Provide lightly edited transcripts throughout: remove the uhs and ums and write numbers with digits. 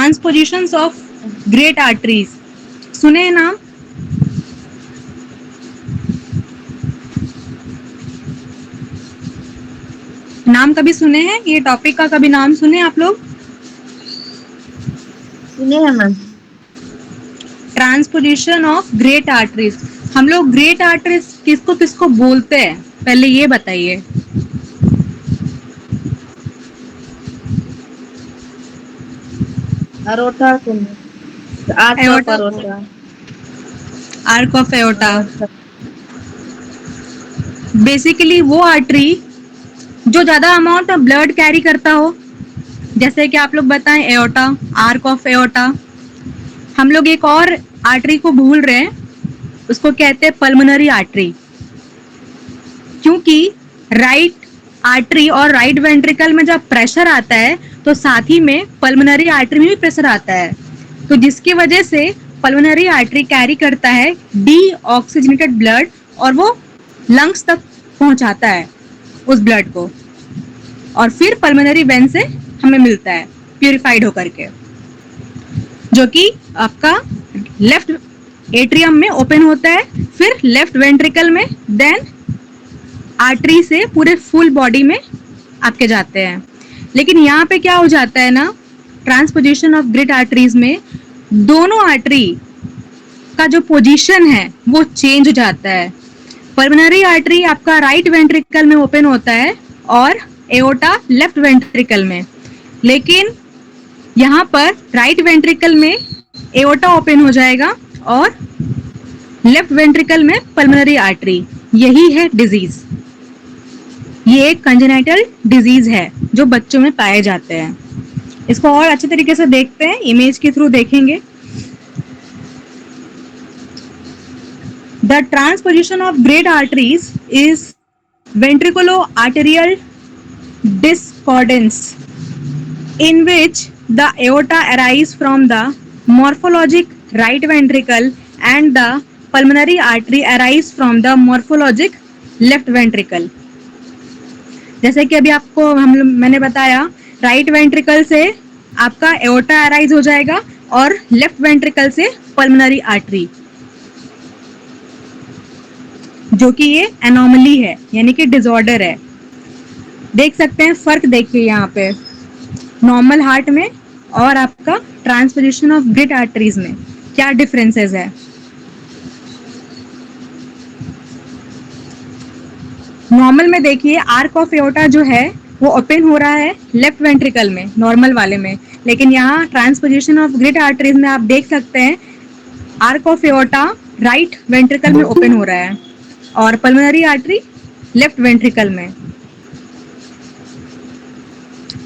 ट्रांसपोजिशंस of great arteries, सुने हैं नाम? नाम कभी सुने हैं? ये टॉपिक का कभी नाम सुने आप लोग? सुने हैं ma'am. Transposition of great arteries. हम लोग ग्रेट आर्टरीज किसको किसको बोलते हैं, पहले ये बताइए। अरोटा को, आर्च ऑफ एओर्टा को, अरोटा। Arc of aorta. अच्छा। बेसिकली वो आर्टरी जो ज्यादा अमाउंट ऑफ ब्लड कैरी करता हो, जैसे कि आप लोग बताएं एओर्टा, आर्क ऑफ एओर्टा। हम लोग एक और आर्टरी को भूल रहे हैं, उसको कहते हैं पल्मोनरी आर्टरी, क्योंकि राइट आर्टरी और राइट वेंट्रिकल में जब प्रेशर आता है तो साथ ही में पल्मोनरी आर्टरी में भी प्रेशर आता है, तो जिसकी वजह से पल्मोनरी आर्टरी कैरी करता है डीऑक्सीजनेटेड ब्लड और वो लंग्स तक पहुंचाता है उस ब्लड को, और फिर पल्मोनरी वेन से हमें मिलता है प्यूरिफाइड होकर के, जो कि आपका लेफ्ट एट्रियम में ओपन होता है, फिर लेफ्ट वेंट्रिकल में, देन आर्टरी से पूरे फुल बॉडी में आपके जाते हैं। लेकिन यहाँ पे क्या हो जाता है ना, ट्रांसपोजिशन ऑफ ग्रेट आर्टरीज में दोनों आर्टरी का जो पोजीशन है वो चेंज हो जाता है। पल्मोनरी आर्टरी आपका राइट वेंट्रिकल में ओपन होता है और एओर्टा लेफ्ट वेंट्रिकल में, लेकिन यहाँ पर राइट वेंट्रिकल में एओर्टा ओपन हो जाएगा और लेफ्ट वेंट्रिकल में पल्मोनरी आर्टरी। यही है डिजीज। ये एक कंजेनाइटल डिजीज है जो बच्चों में पाए जाते हैं। इसको और अच्छे तरीके से देखते हैं, इमेज के थ्रू देखेंगे। The transposition of great arteries is ventriculo-arterial discordance, in which the aorta arises from the morphologic right ventricle and the pulmonary artery arises from the morphologic left ventricle. जैसे कि अभी आपको मैंने बताया, राइट वेंट्रिकल से आपका aorta arise हो जाएगा और लेफ्ट वेंट्रिकल से पल्मोनरी आर्टरी, जो कि ये एनोमली है, यानी कि डिसऑर्डर है। देख सकते हैं फर्क, देखिए यहाँ पे नॉर्मल हार्ट में और आपका ट्रांसपोजिशन ऑफ ग्रेट आर्टरीज में क्या डिफरेंसेस है। नॉर्मल में देखिए आर्क ऑफ एओर्टा जो है वो ओपन हो रहा है लेफ्ट वेंट्रिकल में, नॉर्मल वाले में, लेकिन यहाँ ट्रांसपोजिशन ऑफ ग्रेट आर्टरीज में आप देख सकते हैं arc of aorta right ventricle में ओपन हो रहा है और पल्मोनरी आर्टरी लेफ्ट वेंट्रिकल में।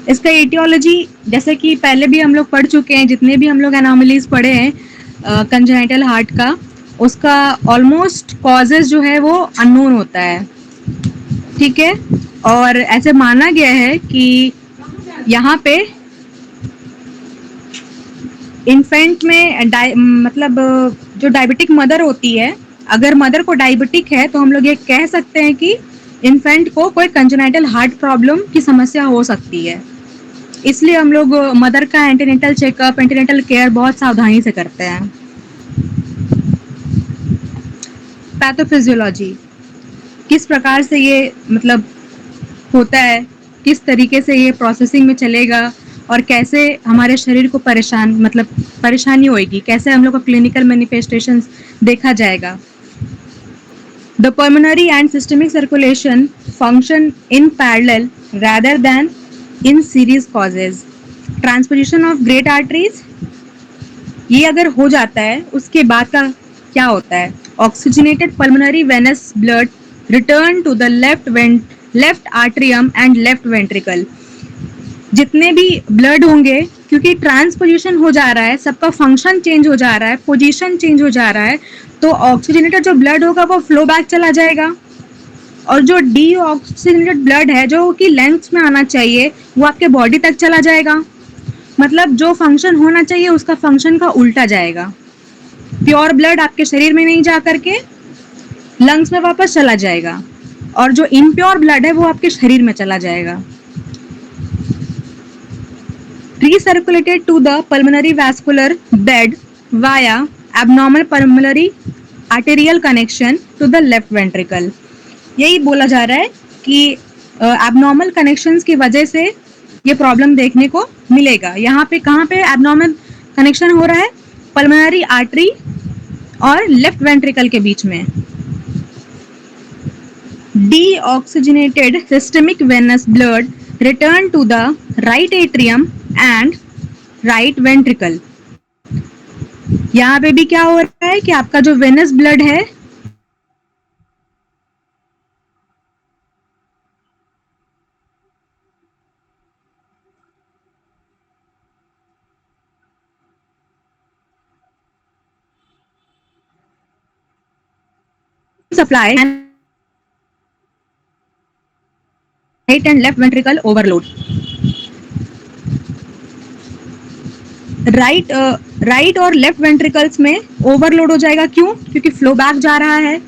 इसका एटियोलॉजी जैसे कि पहले भी हम लोग पढ़ चुके हैं, जितने भी हम लोग एनोमलीज पढ़े हैं कंजेनाइटल हार्ट का, उसका ऑलमोस्ट कॉजेज जो है वो अननोन होता है, ठीक है। और ऐसे माना गया है कि यहाँ पे इन्फेंट में मतलब जो डायबिटिक मदर होती है, अगर मदर को डायबिटिक है तो हम लोग ये कह सकते हैं कि इन्फेंट को कोई कंजेनाइटल हार्ट प्रॉब्लम की समस्या हो सकती है। इसलिए हम लोग मदर का एंटीनेटल चेकअप, एंटीनेटल केयर बहुत सावधानी से करते हैं। पैथोफिजियोलॉजी, किस प्रकार से ये मतलब होता है, किस तरीके से ये प्रोसेसिंग में चलेगा और कैसे हमारे शरीर को परेशानी होएगी, कैसे हम लोग का क्लिनिकल मैनिफेस्टेशंस देखा जाएगा। The pulmonary and systemic circulation function in parallel rather than in series causes. Transposition of great arteries, ये अगर हो जाता है उसके बाद का क्या होता है, oxygenated pulmonary venous blood return to the left atrium and left ventricle. जितने भी ब्लड होंगे, क्योंकि ट्रांसपोजिशन हो जा रहा है, सबका फंक्शन चेंज हो जा रहा है, पोजीशन चेंज हो जा रहा है, तो ऑक्सीजनेटेड जो ब्लड होगा वो फ्लो बैक चला जाएगा, और जो डीऑक्सीजनेटेड ब्लड है जो कि लंग्स में आना चाहिए वो आपके बॉडी तक चला जाएगा। मतलब जो फंक्शन होना चाहिए उसका फंक्शन का उल्टा जाएगा। प्योर ब्लड आपके शरीर में नहीं जा करके लंग्स में वापस चला जाएगा, और जो इम्प्योर ब्लड है वो आपके शरीर में चला जाएगा। recirculated to the pulmonary vascular bed via abnormal pulmonary arterial connection to the left ventricle. यही बोला जा रहा है कि एबनॉर्मल कनेक्शंस की वजह से ये प्रॉब्लम देखने को मिलेगा। यहाँ पे कहाँ पे एबनॉर्मल कनेक्शन हो रहा है? पल्मोनरी आर्टरी और लेफ्ट वेंट्रिकल के बीच में। Deoxygenated systemic venous blood return to the right atrium and right ventricle. यहाँ पे भी क्या हो रहा है कि आपका जो वेनस ब्लड है supply and right and left ventricle overload. Right और लेफ्ट वेंट्रिकल्स में ओवरलोड हो जाएगा। क्यों? क्योंकि फ्लो बैक जा रहा है।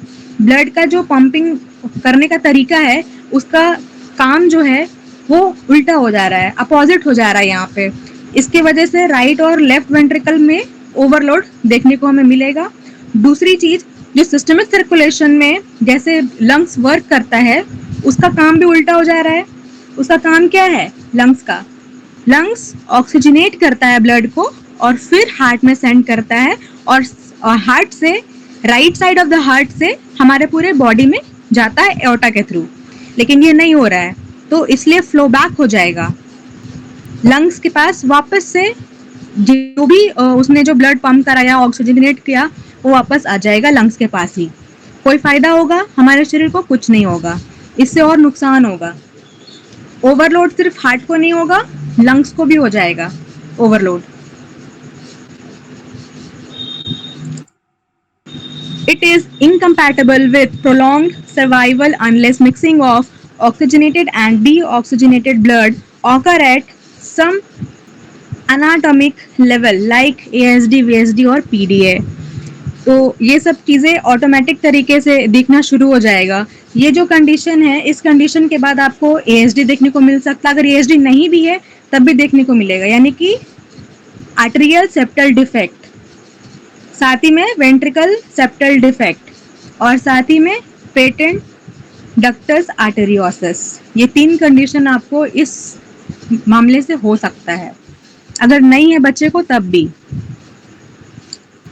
ब्लड का जो पंपिंग करने का तरीका है उसका काम जो है वो उल्टा हो जा रहा है, अपोजिट हो जा रहा है यहाँ पे। इसके वजह से राइट और लेफ्ट वेंट्रिकल में ओवरलोड देखने को हमें मिलेगा। दूसरी चीज, जो सिस्टमिक सर्कुलेशन में जैसे लंग्स वर्क करता है उसका काम भी उल्टा हो जा रहा है। उसका काम क्या है लंग्स का? लंग्स ऑक्सीजनेट करता है ब्लड को और फिर हार्ट में सेंड करता है और हार्ट से right side of the heart से हमारे पूरे बॉडी में जाता है एओर्टा के थ्रू। लेकिन ये नहीं हो रहा है तो इसलिए फ्लो बैक हो जाएगा लंग्स के पास। वापस से जो भी उसने जो ब्लड पंप कराया, ऑक्सीजनेट किया, वो वापस आ जाएगा लंग्स के पास ही। कोई फायदा होगा? हमारे शरीर को कुछ नहीं होगा, इससे और नुकसान होगा। ओवरलोड सिर्फ हार्ट को नहीं होगा, लंग्स को भी हो जाएगा overload. It is incompatible with prolonged survival unless mixing of oxygenated and deoxygenated blood occur at some anatomic level like ASD, VSD और PDA। तो ये सब चीज़ें ऑटोमेटिक तरीके से दिखना शुरू हो जाएगा। ये जो कंडीशन है, इस कंडीशन के बाद आपको ASD देखने को मिल सकता है। अगर ASD नहीं भी है तब भी देखने को मिलेगा, यानी कि आर्टेरियल सेप्टल डिफेक्ट, साथ ही में वेंट्रिकल सेप्टल डिफेक्ट और साथ ही में पेटेंट डक्टस आर्टेरियोसिस। ये 3 कंडीशन आपको इस मामले से हो सकता है। अगर नहीं है बच्चे को तब भी।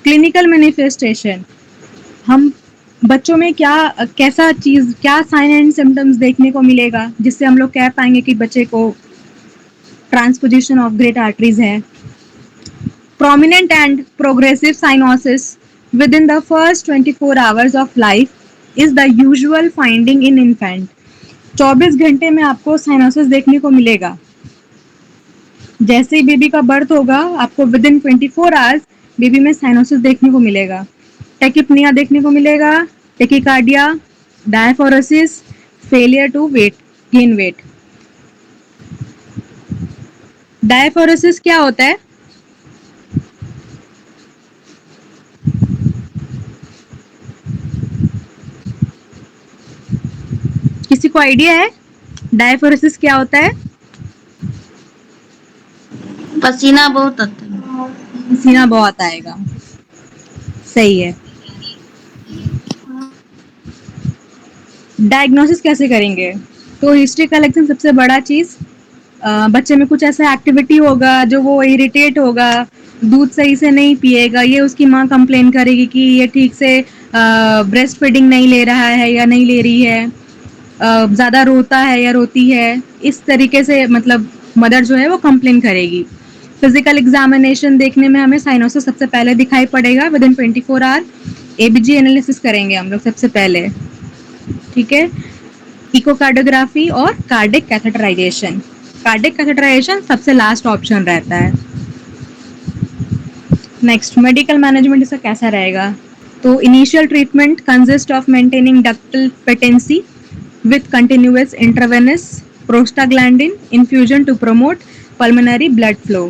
क्लिनिकल मैनिफेस्टेशन, हम बच्चों में क्या साइन एंड सिम्टम्स देखने को मिलेगा जिससे हम लोग कह पाएंगे कि बच्चे को ट्रांसपोजिशन ऑफ ग्रेट आर्टरीज है। Prominent and progressive cyanosis within the first 24 hours of life is the usual finding in infant. 24 घंटे में आपको साइनोसिस देखने को मिलेगा। जैसे ही बेबी का बर्थ होगा आपको विदिन 24 आवर्स बेबी में साइनोसिस देखने को मिलेगा। टेकिपनिया देखने को मिलेगा, tachycardia, diaphoresis, failure to gain weight. Diaphoresis क्या होता है? किसी को आइडिया है डायफोरेसिस क्या होता है? पसीना बहुत आता है। पसीना बहुत आएगा, सही है। डायग्नोसिस कैसे करेंगे? तो हिस्ट्री कलेक्शन सबसे बड़ा चीज। बच्चे में कुछ ऐसा एक्टिविटी होगा जो वो इरिटेट होगा, दूध सही से नहीं पिएगा, ये उसकी माँ कंप्लेन करेगी कि ये ठीक से ब्रेस्ट फीडिंग नहीं ले रहा है या नहीं ले रही है, ज़्यादा रोता है या रोती है। इस तरीके से मतलब मदर जो है वो कंप्लेन करेगी। फिजिकल एग्जामिनेशन देखने में हमें साइनोसिस सबसे पहले दिखाई पड़ेगा विदिन 24 आवर। एबीजी एनालिसिस करेंगे हम लोग सबसे पहले, ठीक है। इकोकार्डियोग्राफी और कार्डिक कैथेटराइजेशन। कार्डिक कैथेटराइजेशन सबसे लास्ट ऑप्शन रहता है। नेक्स्ट, मेडिकल मैनेजमेंट इसका कैसा रहेगा? तो initial treatment consist of maintaining ductal patency with continuous intravenous prostaglandin infusion to promote pulmonary blood flow।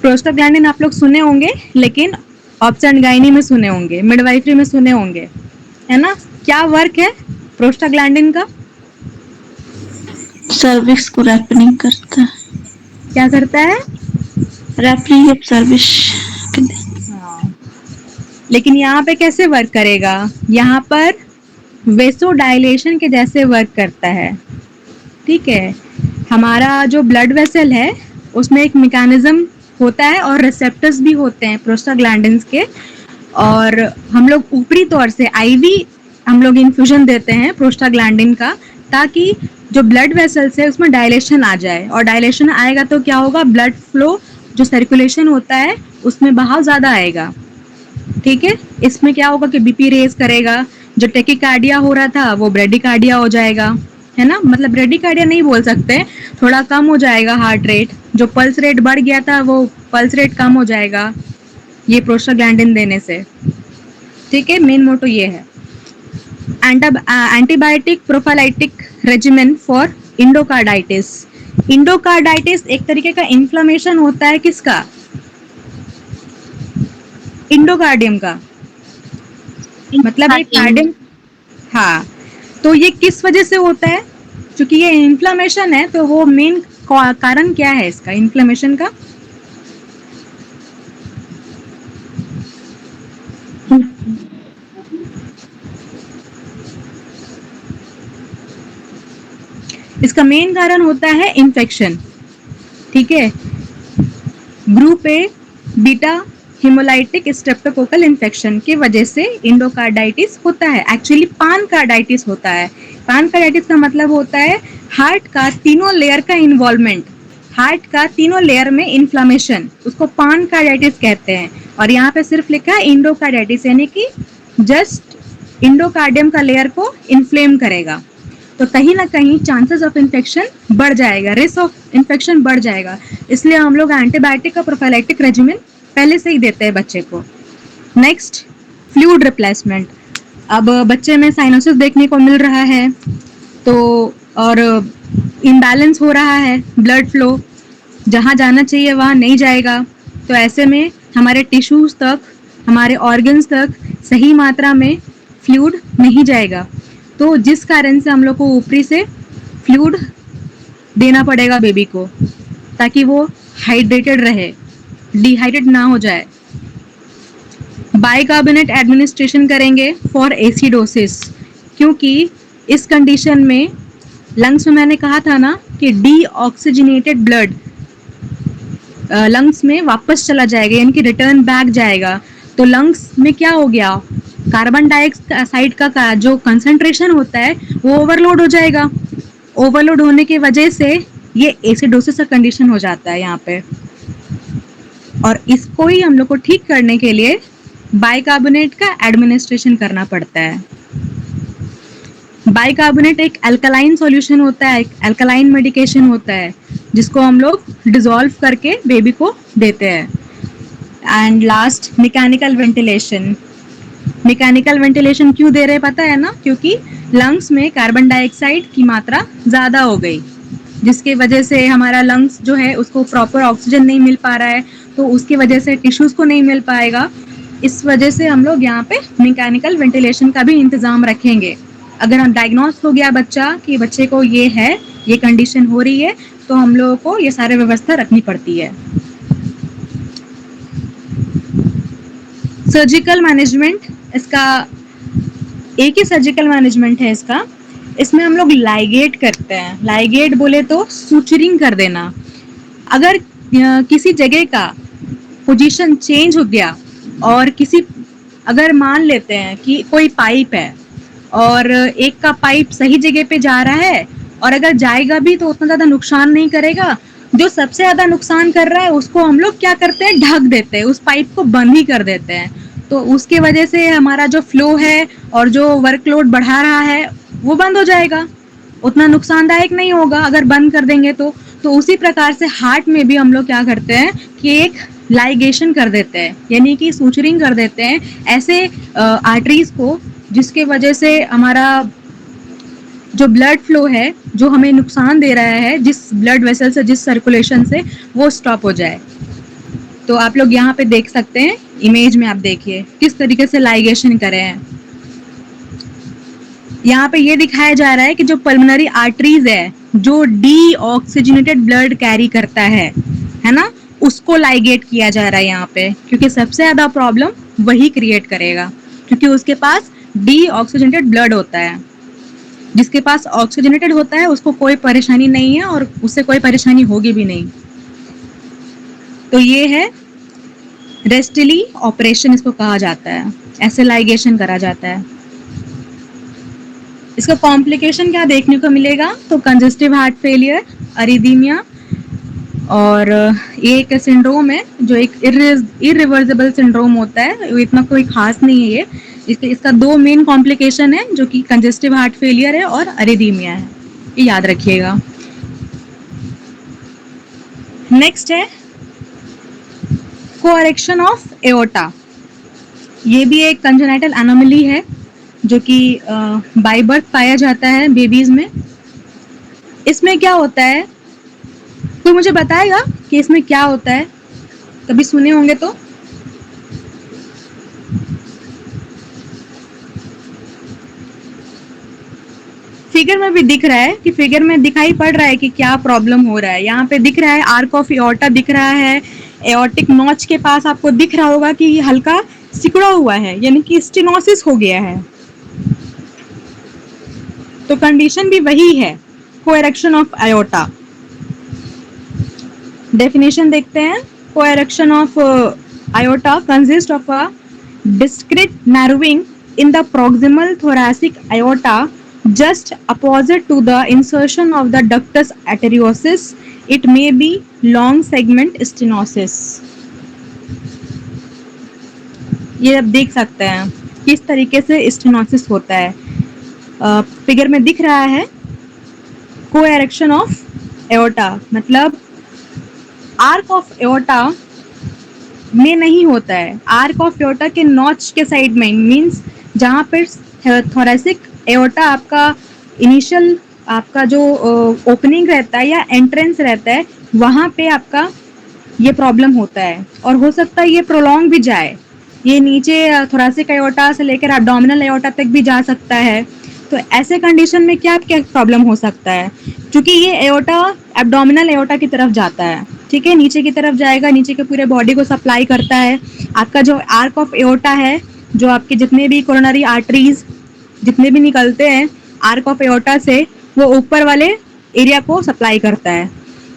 Prostaglandin आप लोग सुने होंगे, लेकिन ऑब्स्टेन गायनी में सुने होंगे, मिडवाइफरी में सुने होंगे, है ना। क्या वर्क है प्रोस्टाग्लैंडिन का? सर्विक्स को रैपनिंग करता है। क्या करता है? Referring of service. हाँ, लेकिन यहाँ पे कैसे वर्क करेगा? यहाँ पर वेसोडाइलेशन के जैसे वर्क करता है, ठीक है। हमारा जो ब्लड वेसल है उसमें एक मैकेनिज्म होता है और रिसेप्टर्स भी होते हैं प्रोस्टाग्लैंडिन्स के, और हम लोग ऊपरी तौर से आईवी हम लोग इन्फ्यूजन देते हैं प्रोस्टाग्लैंडिन का, ताकि जो ब्लड वेसल्स है उसमें डायलेशन आ जाए, और डायलेशन आएगा तो क्या होगा, ब्लड फ्लो जो सर्कुलेशन होता है उसमें बहाव ज़्यादा आएगा, ठीक है। इसमें क्या होगा कि बीपी रेज करेगा, जो टेकिकार्डिया हो रहा था वो ब्रेडिकार्डिया हो जाएगा, है ना। मतलब ब्रेडिकार्डिया नहीं बोल सकते, थोड़ा कम हो जाएगा हार्ट रेट, जो पल्स रेट बढ़ गया था वो पल्स रेट कम हो जाएगा ये प्रोस्टाग्लैंडिन देने से, ठीक है। मेन मोटो ये है। Antibiotic prophylactic regimen for endocarditis. Endocarditis एक तरीके का इन्फ्लेमेशन होता है, किसका? इंडोकार्डियम का, मतलब एक कार्डियम। हाँ, तो ये किस वजह से होता है? क्योंकि ये इन्फ्लेमेशन है, तो वो मेन कारण क्या है इसका इन्फ्लेमेशन का? इसका मेन कारण होता है इन्फेक्शन, ठीक है। Group A beta haemolytic streptococcal infection की वजह से इंडोकार्डाइटिस होता है। एक्चुअली पानकार्डाइटिस होता है। पानकार्डाइटिस का मतलब होता है हार्ट का तीनों लेयर का इन्वॉल्वमेंट, हार्ट का तीनों लेयर में इन्फ्लामेशन, उसको पानकार्डाइटिस कहते हैं। और यहाँ पे सिर्फ लिखा है इंडोकार्डाइटिस, यानी कि जस्ट इंडोकार्डियम का लेयर को इन्फ्लेम करेगा, तो कहीं ना कहीं चांसेस ऑफ इन्फेक्शन बढ़ जाएगा, रिस्क ऑफ इन्फेक्शन बढ़ जाएगा। इसलिए हम लोग एंटीबायोटिक का प्रोफाइलैक्टिक रेजिमेन पहले से ही देते हैं बच्चे को। Next, fluid replacement. अब बच्चे में साइनोसिस देखने को मिल रहा है, तो और इम्बैलेंस हो रहा है, ब्लड फ्लो जहाँ जाना चाहिए वहाँ नहीं जाएगा, तो ऐसे में हमारे टिश्यूज तक, हमारे ऑर्गन्स तक सही मात्रा में फ्लूइड नहीं जाएगा, तो जिस कारण से हम लोग को ऊपरी से फ्लूइड देना पड़ेगा बेबी को, ताकि वो हाइड्रेटेड रहे, डिहाइड्रेट ना हो जाए। बाइकार्बोनेट एडमिनिस्ट्रेशन करेंगे फॉर एसिडोसिस, क्योंकि इस कंडीशन में लंग्स में मैंने कहा था ना कि डीऑक्सीजनेटेड ब्लड लंग्स में वापस चला जाएगा, यानी कि रिटर्न बैक जाएगा। तो लंग्स में क्या हो गया, कार्बन डाइऑक्साइड का जो कंसंट्रेशन होता है वो ओवरलोड हो जाएगा। ओवरलोड होने की वजह से ये एसिडोसिस का कंडीशन हो जाता है यहाँ पे, और इसको ही हम लोग को ठीक करने के लिए बाइकार्बोनेट का एडमिनिस्ट्रेशन करना पड़ता है। बाइकार्बोनेट एक अल्कलाइन सॉल्यूशन होता है, एक अल्कलाइन मेडिकेशन होता है, जिसको हम लोग डिसॉल्व करके बेबी को देते हैं। And last, mechanical ventilation. Mechanical ventilation क्यों दे रहे हैं पता है ना? क्योंकि लंग्स में कार्बन डाइऑक्साइड की मात्रा ज़्यादा हो गई, जिसकी वजह से हमारा लंग्स जो है उसको प्रॉपर ऑक्सीजन नहीं मिल पा रहा है, तो उसकी वजह से टिश्यूज़ को नहीं मिल पाएगा। इस वजह से हम लोग यहाँ पे मैकेनिकल वेंटिलेशन का भी इंतज़ाम रखेंगे। अगर हम डायग्नोस हो गया बच्चा कि बच्चे को ये है, ये कंडीशन हो रही है, तो हम लोगों को ये सारे व्यवस्था रखनी पड़ती है। सर्जिकल मैनेजमेंट, इसका एक ही सर्जिकल मैनेजमेंट है इसका। इसमें हम लोग लाइगेट करते हैं। लाइगेट बोले तो सूचरिंग कर देना। अगर किसी जगह का पोजीशन चेंज हो गया, और किसी, अगर मान लेते हैं कि कोई पाइप है और एक का पाइप सही जगह पे जा रहा है, और अगर जाएगा भी तो उतना ज़्यादा नुकसान नहीं करेगा, जो सबसे ज़्यादा नुकसान कर रहा है उसको हम लोग क्या करते हैं, ढक देते हैं, उस पाइप को बंद ही कर देते हैं। तो उसके वजह से हमारा जो फ्लो है और जो वर्कलोड बढ़ा रहा है वो बंद हो जाएगा, उतना नुकसानदायक नहीं होगा अगर बंद कर देंगे तो उसी प्रकार से हार्ट में भी हम लोग क्या करते हैं कि एक लाइगेशन कर देते हैं, यानी कि सूचरिंग कर देते हैं ऐसे आर्टरीज को, जिसके वजह से हमारा जो ब्लड फ्लो है जो हमें नुकसान दे रहा है, जिस ब्लड वेसल से, जिस सर्कुलेशन से, वो स्टॉप हो जाए। तो आप लोग यहाँ पे देख सकते हैं, इमेज में आप देखिए किस तरीके से लाइगेशन करे हैं। यहाँ पे ये दिखाया जा रहा है कि जो पल्मोनरी आर्टरीज है जो डीऑक्सीजनेटेड ब्लड कैरी करता है ना, उसको लाइगेट किया जा रहा है यहाँ पे, क्योंकि सबसे ज़्यादा प्रॉब्लम वही क्रिएट करेगा, क्योंकि उसके पास डीऑक्सीजनेटेड ब्लड होता है। जिसके पास ऑक्सीजनेटेड होता है उसको कोई परेशानी नहीं है और उससे कोई परेशानी होगी भी नहीं। तो ये है रेस्टिली ऑपरेशन, इसको कहा जाता है, ऐसे लाइगेशन करा जाता है। इसका कॉम्प्लिकेशन क्या देखने को मिलेगा, तो कंजेस्टिव हार्ट फेलियर, अरिदीमिया, और ये एक सिंड्रोम है जो एक इरिवर्सिबल सिंड्रोम होता है, इतना कोई खास नहीं है ये। इसका दो मेन कॉम्प्लिकेशन है जो कि कंजेस्टिव हार्ट फेलियर है और अरिदीमिया है, ये याद रखिएगा। नेक्स्ट है कोएरेक्शन ऑफ एओर्टा। ये भी एक कंजेनाइटल एनोमली है जो कि बाय बर्थ पाया जाता है बेबीज में। इसमें क्या होता है, तो मुझे बताएगा कि इसमें क्या होता है, कभी सुने होंगे तो। फिगर में भी दिख रहा है, कि फिगर में दिखाई पड़ रहा है कि क्या प्रॉब्लम हो रहा है। यहाँ पे दिख रहा है आर्क ऑफ एओर्टा दिख रहा है, एओर्टिक नॉच के पास आपको दिख रहा होगा कि ये हल्का सिकुड़ा हुआ है, यानी कि स्टेनोसिस हो गया है। तो कंडीशन भी वही है, कोएरेक्शन ऑफ एओर्टा। डेफिनेशन देखते हैं। कोएरेक्शन of aorta consists of a discrete narrowing in the proximal thoracic aorta just opposite to the insertion of the ductus arteriosus. It may be long segment stenosis. ये आप देख सकते हैं किस तरीके से स्टेनोसिस होता है। फिगर में दिख रहा है कोएरेक्शन ऑफ एओर्टा, मतलब आर्क ऑफ एओर्टा में नहीं होता है, आर्क ऑफ एओर्टा के नॉच के साइड में, मींस जहाँ पर थोरेसिक एओर्टा आपका इनिशियल आपका जो ओपनिंग रहता है या एंट्रेंस रहता है, वहाँ पे आपका ये प्रॉब्लम होता है। और हो सकता है ये प्रोलॉन्ग भी जाए, ये नीचे थोरेसिक एओर्टा से लेकर एब्डोमिनल एओर्टा तक भी जा सकता है। तो ऐसे कंडीशन में क्या क्या प्रॉब्लम हो सकता है, क्योंकि ये एओर्टा एब्डोमिनल एओर्टा की तरफ जाता है, ठीक है, नीचे की तरफ जाएगा, नीचे के पूरे बॉडी को सप्लाई करता है। आपका जो आर्क ऑफ एओर्टा है, जो आपके जितने भी कोरोनरी आर्टरीज जितने भी निकलते हैं आर्क ऑफ एओर्टा से, वो ऊपर वाले एरिया को सप्लाई करता है,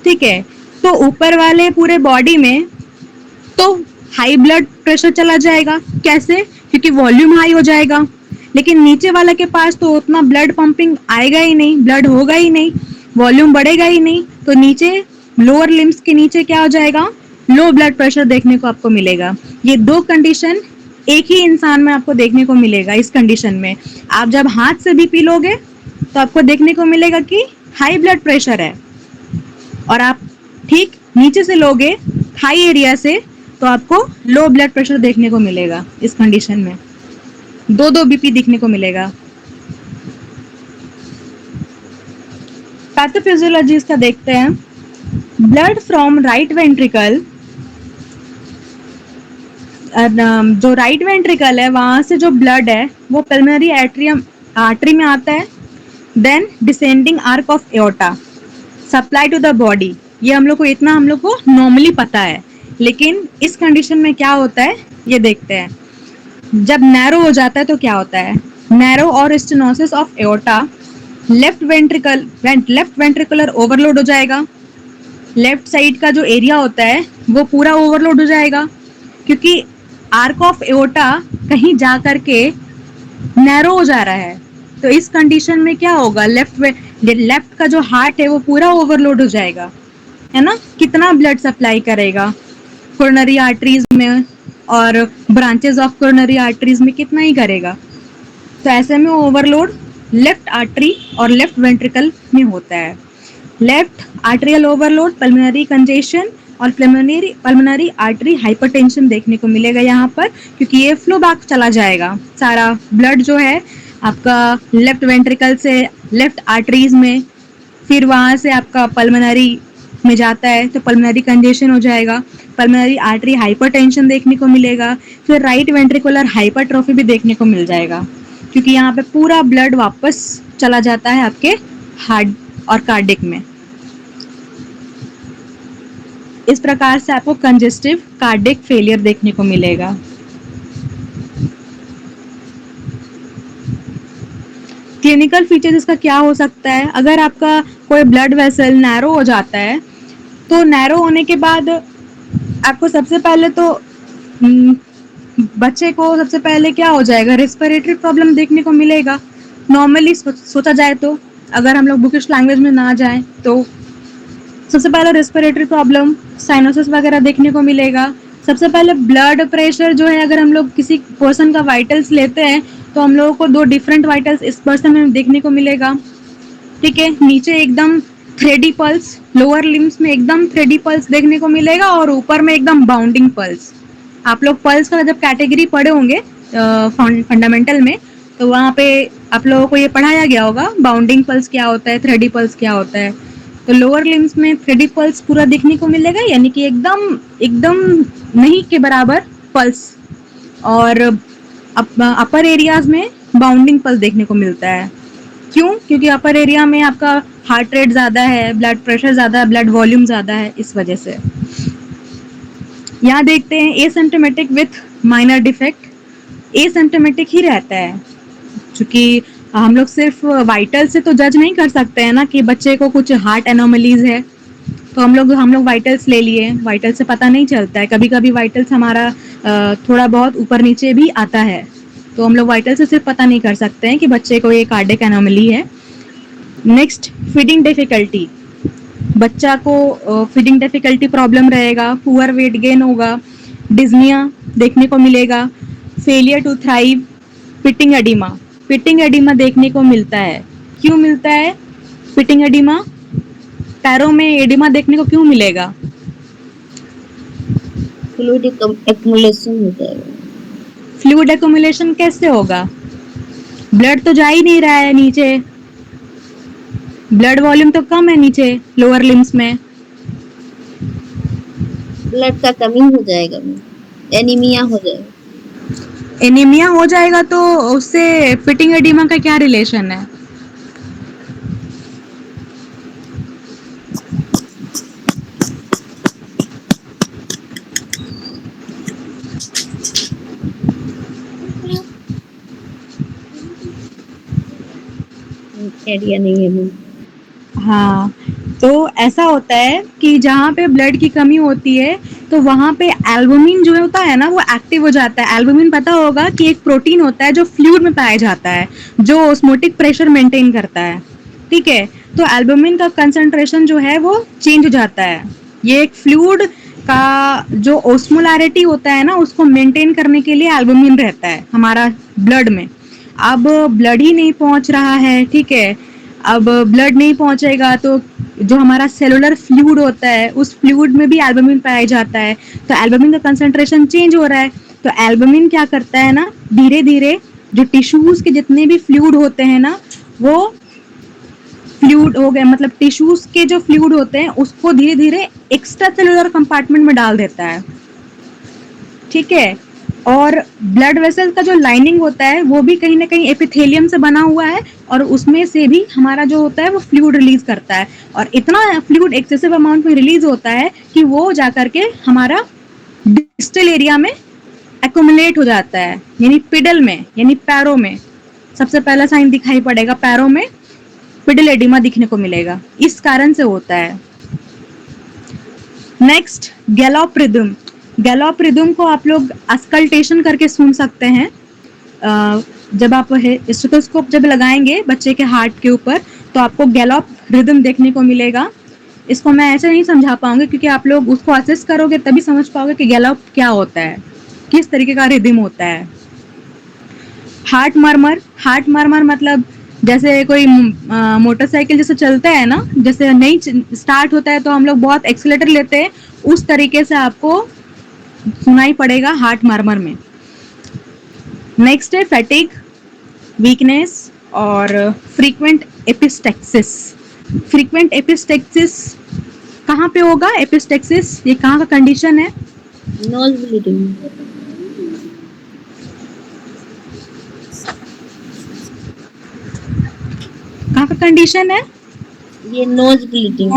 ठीक है। तो ऊपर वाले पूरे बॉडी में तो हाई ब्लड प्रेशर चला जाएगा, कैसे, क्योंकि वॉल्यूम हाई हो जाएगा। लेकिन नीचे वाला के पास तो उतना ब्लड पंपिंग आएगा ही नहीं, ब्लड होगा ही नहीं, वॉल्यूम बढ़ेगा ही नहीं, तो नीचे लोअर लिम्स के नीचे क्या हो जाएगा, लो ब्लड प्रेशर देखने को आपको मिलेगा। ये दो कंडीशन एक ही इंसान में आपको देखने को मिलेगा। इस कंडीशन में आप जब हाथ से भी पी लोगे तो आपको देखने को मिलेगा कि हाई ब्लड प्रेशर है, और आप ठीक नीचे से लोगे हाई एरिया से तो आपको लो ब्लड प्रेशर देखने को मिलेगा। इस कंडीशन में दो बीपी देखने को मिलेगा। पैथोफिजियोलॉजी इसका देखते हैं। ब्लड फ्रॉम राइट वेंट्रिकल, जो राइट वेंट्रिकल है वहां से जो ब्लड है वो पल्मोनरी आर्टरी में आता है, then descending arch of aorta supply to the body. ये हम लोग को नॉर्मली पता है, लेकिन इस कंडीशन में क्या होता है ये देखते हैं। जब नैरो हो जाता है तो क्या होता है, नैरो और stenosis of aorta, left ventricular overload हो जाएगा, लेफ्ट साइड का जो एरिया होता है वो पूरा ओवरलोड हो जाएगा, क्योंकि आर्क ऑफ एओर्टा कहीं जा करके नैरो हो जा रहा है। तो इस कंडीशन में क्या होगा, लेफ्ट का जो हार्ट है वो पूरा ओवरलोड हो जाएगा, है ना। कितना ब्लड सप्लाई करेगा कोरोनरी आर्टरीज में, और ब्रांचेस ऑफ कोरोनरी आर्टरीज में कितना ही करेगा। तो ऐसे में ओवरलोड लेफ्ट आर्टरी और लेफ्ट वेंट्रिकल में होता है। Left arterial overload, pulmonary congestion और पल्मोनरी आर्टरी हाइपरटेंशन देखने को मिलेगा यहाँ पर, क्योंकि ये फ्लो बैक चला जाएगा। सारा ब्लड जो है आपका लेफ्ट वेंट्रिकल से लेफ्ट आर्टरीज में, फिर वहाँ से आपका पल्मोनरी में जाता है तो पल्मोनरी कंजेशन हो जाएगा, पल्मोनरी आर्टरी हाइपरटेंशन देखने को मिलेगा, फिर राइट वेंट्रिकुलर हाइपरट्रोफी भी देखने को मिल जाएगा, क्योंकि यहाँ पे पूरा ब्लड वापस चला जाता है आपके हार्ट और कार्डिक में। इस प्रकार से आपको कंजेस्टिव कार्डियक फेलियर देखने को मिलेगा। क्लिनिकल फीचर्स इसका क्या हो सकता है? अगर आपका कोई ब्लड वेसल नैरो हो जाता है, तो नैरो होने के बाद आपको सबसे पहले तो बच्चे को सबसे पहले क्या हो जाएगा, रेस्पिरेटरी प्रॉब्लम देखने को मिलेगा। नॉर्मली सोचा जाए तो, अगर हम लोग बुकिश लैंग्वेज में ना जाएं तो सबसे पहले रेस्पिरेटरी प्रॉब्लम, साइनोसिस वगैरह देखने को मिलेगा। सबसे पहले ब्लड प्रेशर जो है, अगर हम लोग किसी पर्सन का वाइटल्स लेते हैं तो हम लोगों को 2 डिफरेंट वाइटल्स इस पर्सन में देखने को मिलेगा। ठीक है, नीचे एकदम थ्रेडी पल्स, लोअर लिम्स में एकदम थ्रेडी पल्स देखने को मिलेगा और ऊपर में एकदम बाउंडिंग पल्स। आप लोग पल्स का जब कैटेगरी पढ़े होंगे फंडामेंटल में, तो वहाँ पे आप लोगों को ये पढ़ाया गया होगा बाउंडिंग पल्स क्या होता है, थ्रेडी पल्स क्या होता है। तो लोअर लिम्स में थ्रेडी पल्स पूरा देखने को मिलेगा, यानी कि एकदम एकदम नहीं के बराबर पल्स, और अपर एरियाज में बाउंडिंग पल्स देखने को मिलता है। क्यों? क्योंकि अपर एरिया में आपका हार्ट रेट ज़्यादा है, ब्लड प्रेशर ज़्यादा है, ब्लड वॉल्यूम ज़्यादा है, इस वजह से। यहाँ देखते हैं asymptomatic with minor defect, asymptomatic ही रहता है, क्योंकि हम लोग सिर्फ वाइटल से तो जज नहीं कर सकते हैं ना कि बच्चे को कुछ हार्ट एनोमलीज है। तो हम लोग वाइटल्स ले लिए, वाइटल से पता नहीं चलता है। कभी कभी वाइटल्स हमारा थोड़ा बहुत ऊपर नीचे भी आता है, तो हम लोग वाइटल से सिर्फ पता नहीं कर सकते हैं कि बच्चे को ये कार्डियक एनोमली है। नेक्स्ट, फीडिंग डिफिकल्टी, बच्चा को फीडिंग डिफिकल्टी प्रॉब्लम रहेगा, पुअर वेट गेन होगा, डिज्निया देखने को मिलेगा, failure to thrive, pitting oedema, pitting oedema देखने को मिलता है। क्यों मिलता है पिटिंग एडिमा? पैरों में एडिमा देखने को क्यों मिलेगा? फ्लूइड एक्युमुलेशन हो जाएगा। फ्लूइड एक्युमुलेशन कैसे होगा? ब्लड तो जा ही नहीं रहा है नीचे, ब्लड वॉल्यूम तो कम है नीचे लोअर लिम्स में। ब्लड का कमी हो जाएगा, एनीमिया हो जाएगा। एनीमिया हो जाएगा तो उससे पिटिंग एडिमा का क्या रिलेशन है? आइडिया नहीं है मुझे। हाँ, तो ऐसा होता है कि जहाँ पे ब्लड की कमी होती है तो वहाँ पे एल्बुमिन जो होता है ना, वो एक्टिव हो जाता है। एल्बुमिन पता होगा कि एक प्रोटीन होता है जो फ्लूइड में पाया जाता है, जो ऑस्मोटिक प्रेशर मेंटेन करता है। ठीक है, तो एल्बुमिन का कंसंट्रेशन जो है वो चेंज हो जाता है। ये एक फ्लूइड का जो ऑस्मोलैरिटी होता है ना, उसको मेंटेन करने के लिए एल्बुमिन रहता है हमारा ब्लड में। अब ब्लड ही नहीं पहुंच रहा है, ठीक है, अब ब्लड नहीं पहुंचेगा तो जो हमारा सेलुलर फ्लूइड होता है, उस फ्लूइड में भी एल्बुमिन पाया जाता है। तो एल्बुमिन का कंसंट्रेशन चेंज हो रहा है, तो एल्बुमिन क्या करता है ना, धीरे धीरे जो टिश्यूज के जितने भी फ्लूइड होते हैं ना, वो फ्लूइड हो गए, मतलब टिश्यूज के जो फ्लूइड होते हैं उसको धीरे धीरे एक्स्ट्रा सेलुलर कंपार्टमेंट में डाल देता है। ठीक है, और ब्लड वेसल का जो लाइनिंग होता है वो भी कहीं ना कहीं एपिथेलियम से बना हुआ है, और उसमें से भी हमारा जो होता है वो फ्लूइड रिलीज करता है, और इतना फ्लूइड एक्सेसिव अमाउंट में रिलीज होता है कि वो जाकर के हमारा डिस्टल एरिया में एक्युमुलेट हो जाता है, यानी पिडल में, यानी पैरों में। सबसे पहला साइन दिखाई पड़ेगा पैरों में, पिडल एडिमा दिखने को मिलेगा, इस कारण से होता है। Next, gallop rhythm. Gallop rhythm को आप लोग अस्कल्टेशन करके सुन सकते हैं। जब आप स्टेथोस्कोप जब लगाएंगे बच्चे के हार्ट के ऊपर, तो आपको गैलोप रिदम देखने को मिलेगा। इसको मैं ऐसे नहीं समझा पाऊंगी, क्योंकि आप लोग उसको असेस करोगे तभी समझ पाओगे कि गैलोप क्या होता है, किस तरीके का रिदम होता है। हार्ट मर्मर, हार्ट मर्मर मतलब जैसे कोई मोटरसाइकिल जैसे चलता है ना, जैसे नहीं स्टार्ट होता है तो हम लोग बहुत एक्सीलेटर लेते हैं, उस तरीके से आपको सुनाई पड़ेगा हार्ट मर्मर में। नेक्स्ट है फैटिग, वीकनेस और फ्रीक्वेंट एपिस्टेक्सिस। फ्रीक्वेंट एपिस्टेक्सिस कहाँ पे होगा? एपिस्टेक्सिस ये कहाँ का कंडीशन है? Nose bleeding. कहाँ का कंडीशन है? ये नोज ब्लीडिंग।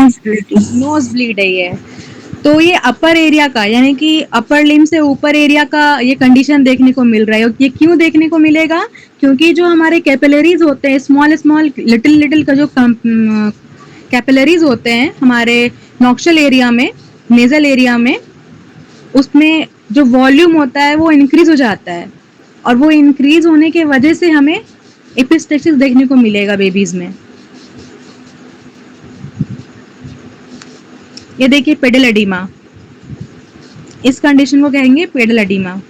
नोज ब्लीड है ये। तो ये अपर एरिया का यानी कि अपर लिम्ब से ऊपर एरिया का ये कंडीशन देखने को मिल रहा है। ये क्यों देखने को मिलेगा? क्योंकि जो हमारे कैपिलरीज होते हैं, स्मॉल स्मॉल लिटिल लिटिल का जो कैपिलरीज होते हैं हमारे नॉक्शल एरिया में, नेजल एरिया में, उसमें जो वॉल्यूम होता है वो इंक्रीज हो जाता है, और वो इंक्रीज होने के वजह से हमें एपिस्टेक्सिस देखने को मिलेगा बेबीज में। ये देखिए पेडल एडिमा, इस कंडीशन को कहेंगे पेडल एडिमा।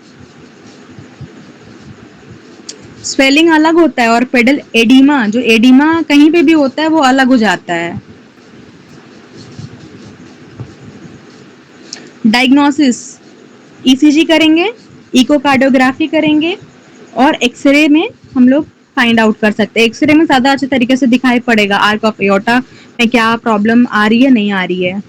स्वेलिंग अलग होता है और पेडल एडिमा, जो एडिमा कहीं पे भी होता है वो अलग हो जाता है। डायग्नोसिस, ईसीजी करेंगे, इकोकार्डियोग्राफी करेंगे, और एक्सरे में हम लोग फाइंड आउट कर सकते हैं। एक्सरे में ज़्यादा अच्छे तरीके से दिखाई पड़ेगा आर्क ऑफ एओर्टा में क्या प्रॉब्लम आ रही है, नहीं आ रही है।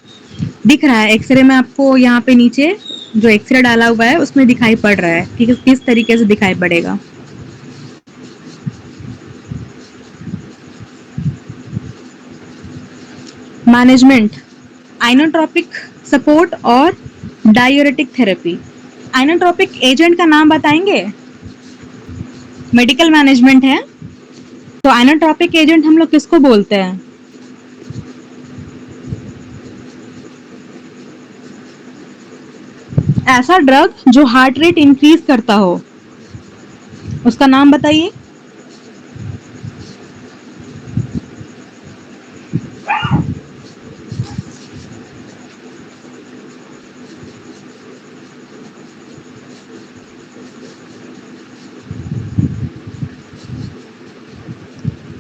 दिख रहा है एक्सरे में आपको, यहाँ पे नीचे जो एक्सरे डाला हुआ है उसमें दिखाई पड़ रहा है कि किस तरीके से दिखाई पड़ेगा। मैनेजमेंट, आइनोट्रोपिक सपोर्ट और डायूरेटिक थेरेपी। आइनोट्रोपिक एजेंट का नाम बताएंगे? मेडिकल मैनेजमेंट है, तो आइनोट्रोपिक एजेंट हम लोग किसको बोलते हैं? ऐसा ड्रग जो हार्ट रेट इंक्रीज करता हो, उसका नाम बताइए।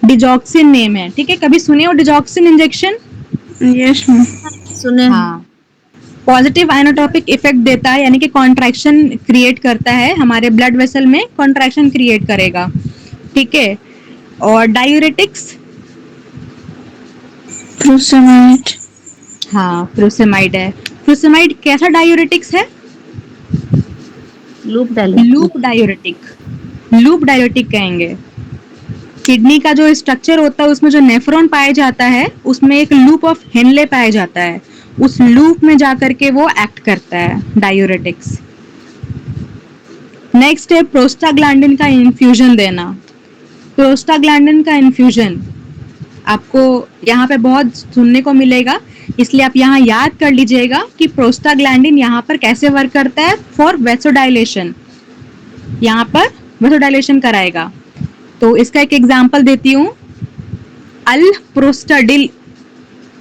डिजॉक्सिन नेम है, ठीक है? कभी सुने हो डिजॉक्सिन इंजेक्शन? Yes ma'am. सुने हैं। हाँ, पॉजिटिव आइनोट्रोपिक इफेक्ट देता है, यानी कि कॉन्ट्रैक्शन क्रिएट करता है, हमारे ब्लड वेसल में कॉन्ट्रैक्शन क्रिएट करेगा, ठीक है? और डायूरेटिक्स, फ्रूसेमाइड। हाँ फ्रूसेमाइड है। फ्रूसेमाइड कैसा डायूरेटिक्स है? लूप डाले। लूप डायूरेटिक, लूप डायूरेटिक कहेंगे। किडनी का जो स्ट्रक्चर होता है उसमें जो नेफ्रॉन पाया जाता है उसमें एक लूप ऑफ हेनले पाया जाता है, उस लूप में जाकर के वो एक्ट करता है डायूरेटिक्स। नेक्स्ट है प्रोस्टाग्लैंडिन का इन्फ्यूजन देना। प्रोस्टाग्लैंडिन का इन्फ्यूजन आपको यहाँ पे बहुत सुनने को मिलेगा, इसलिए आप यहाँ याद कर लीजिएगा कि प्रोस्टाग्लैंडिन यहाँ पर कैसे वर्क करता है। फॉर वेसोडाइलेशन, यहाँ पर वेसोडाइलेशन कराएगा। तो इसका एक एग्जांपल देती हूँ, अल्प्रोस्टाडिल।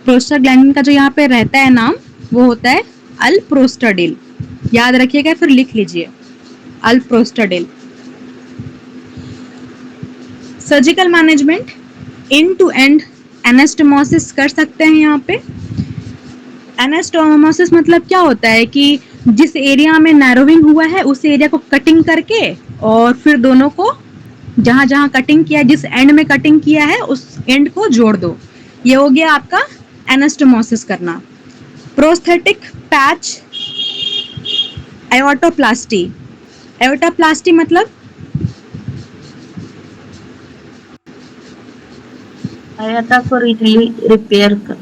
प्रोस्टाग्लैंडिन का जो यहाँ पे रहता है नाम वो होता है अल्प्रोस्टाडिल, याद रखिएगा फिर लिख लीजिए alprostadil. Surgical management, end to end anastomosis कर सकते हैं यहाँ पे। एनास्टोमोसिस मतलब क्या होता है कि जिस एरिया में नैरोविंग हुआ है उस एरिया को कटिंग करके और फिर दोनों को जहां जहां कटिंग किया है, जिस एंड में कटिंग किया है उस एंड को जोड़ दो, ये हो गया आपका एनास्टोमोसिस करना। Prosthetic patch एओर्टोप्लास्टी। एओर्टोप्लास्टी मतलब आयाता को रिपेयर कर।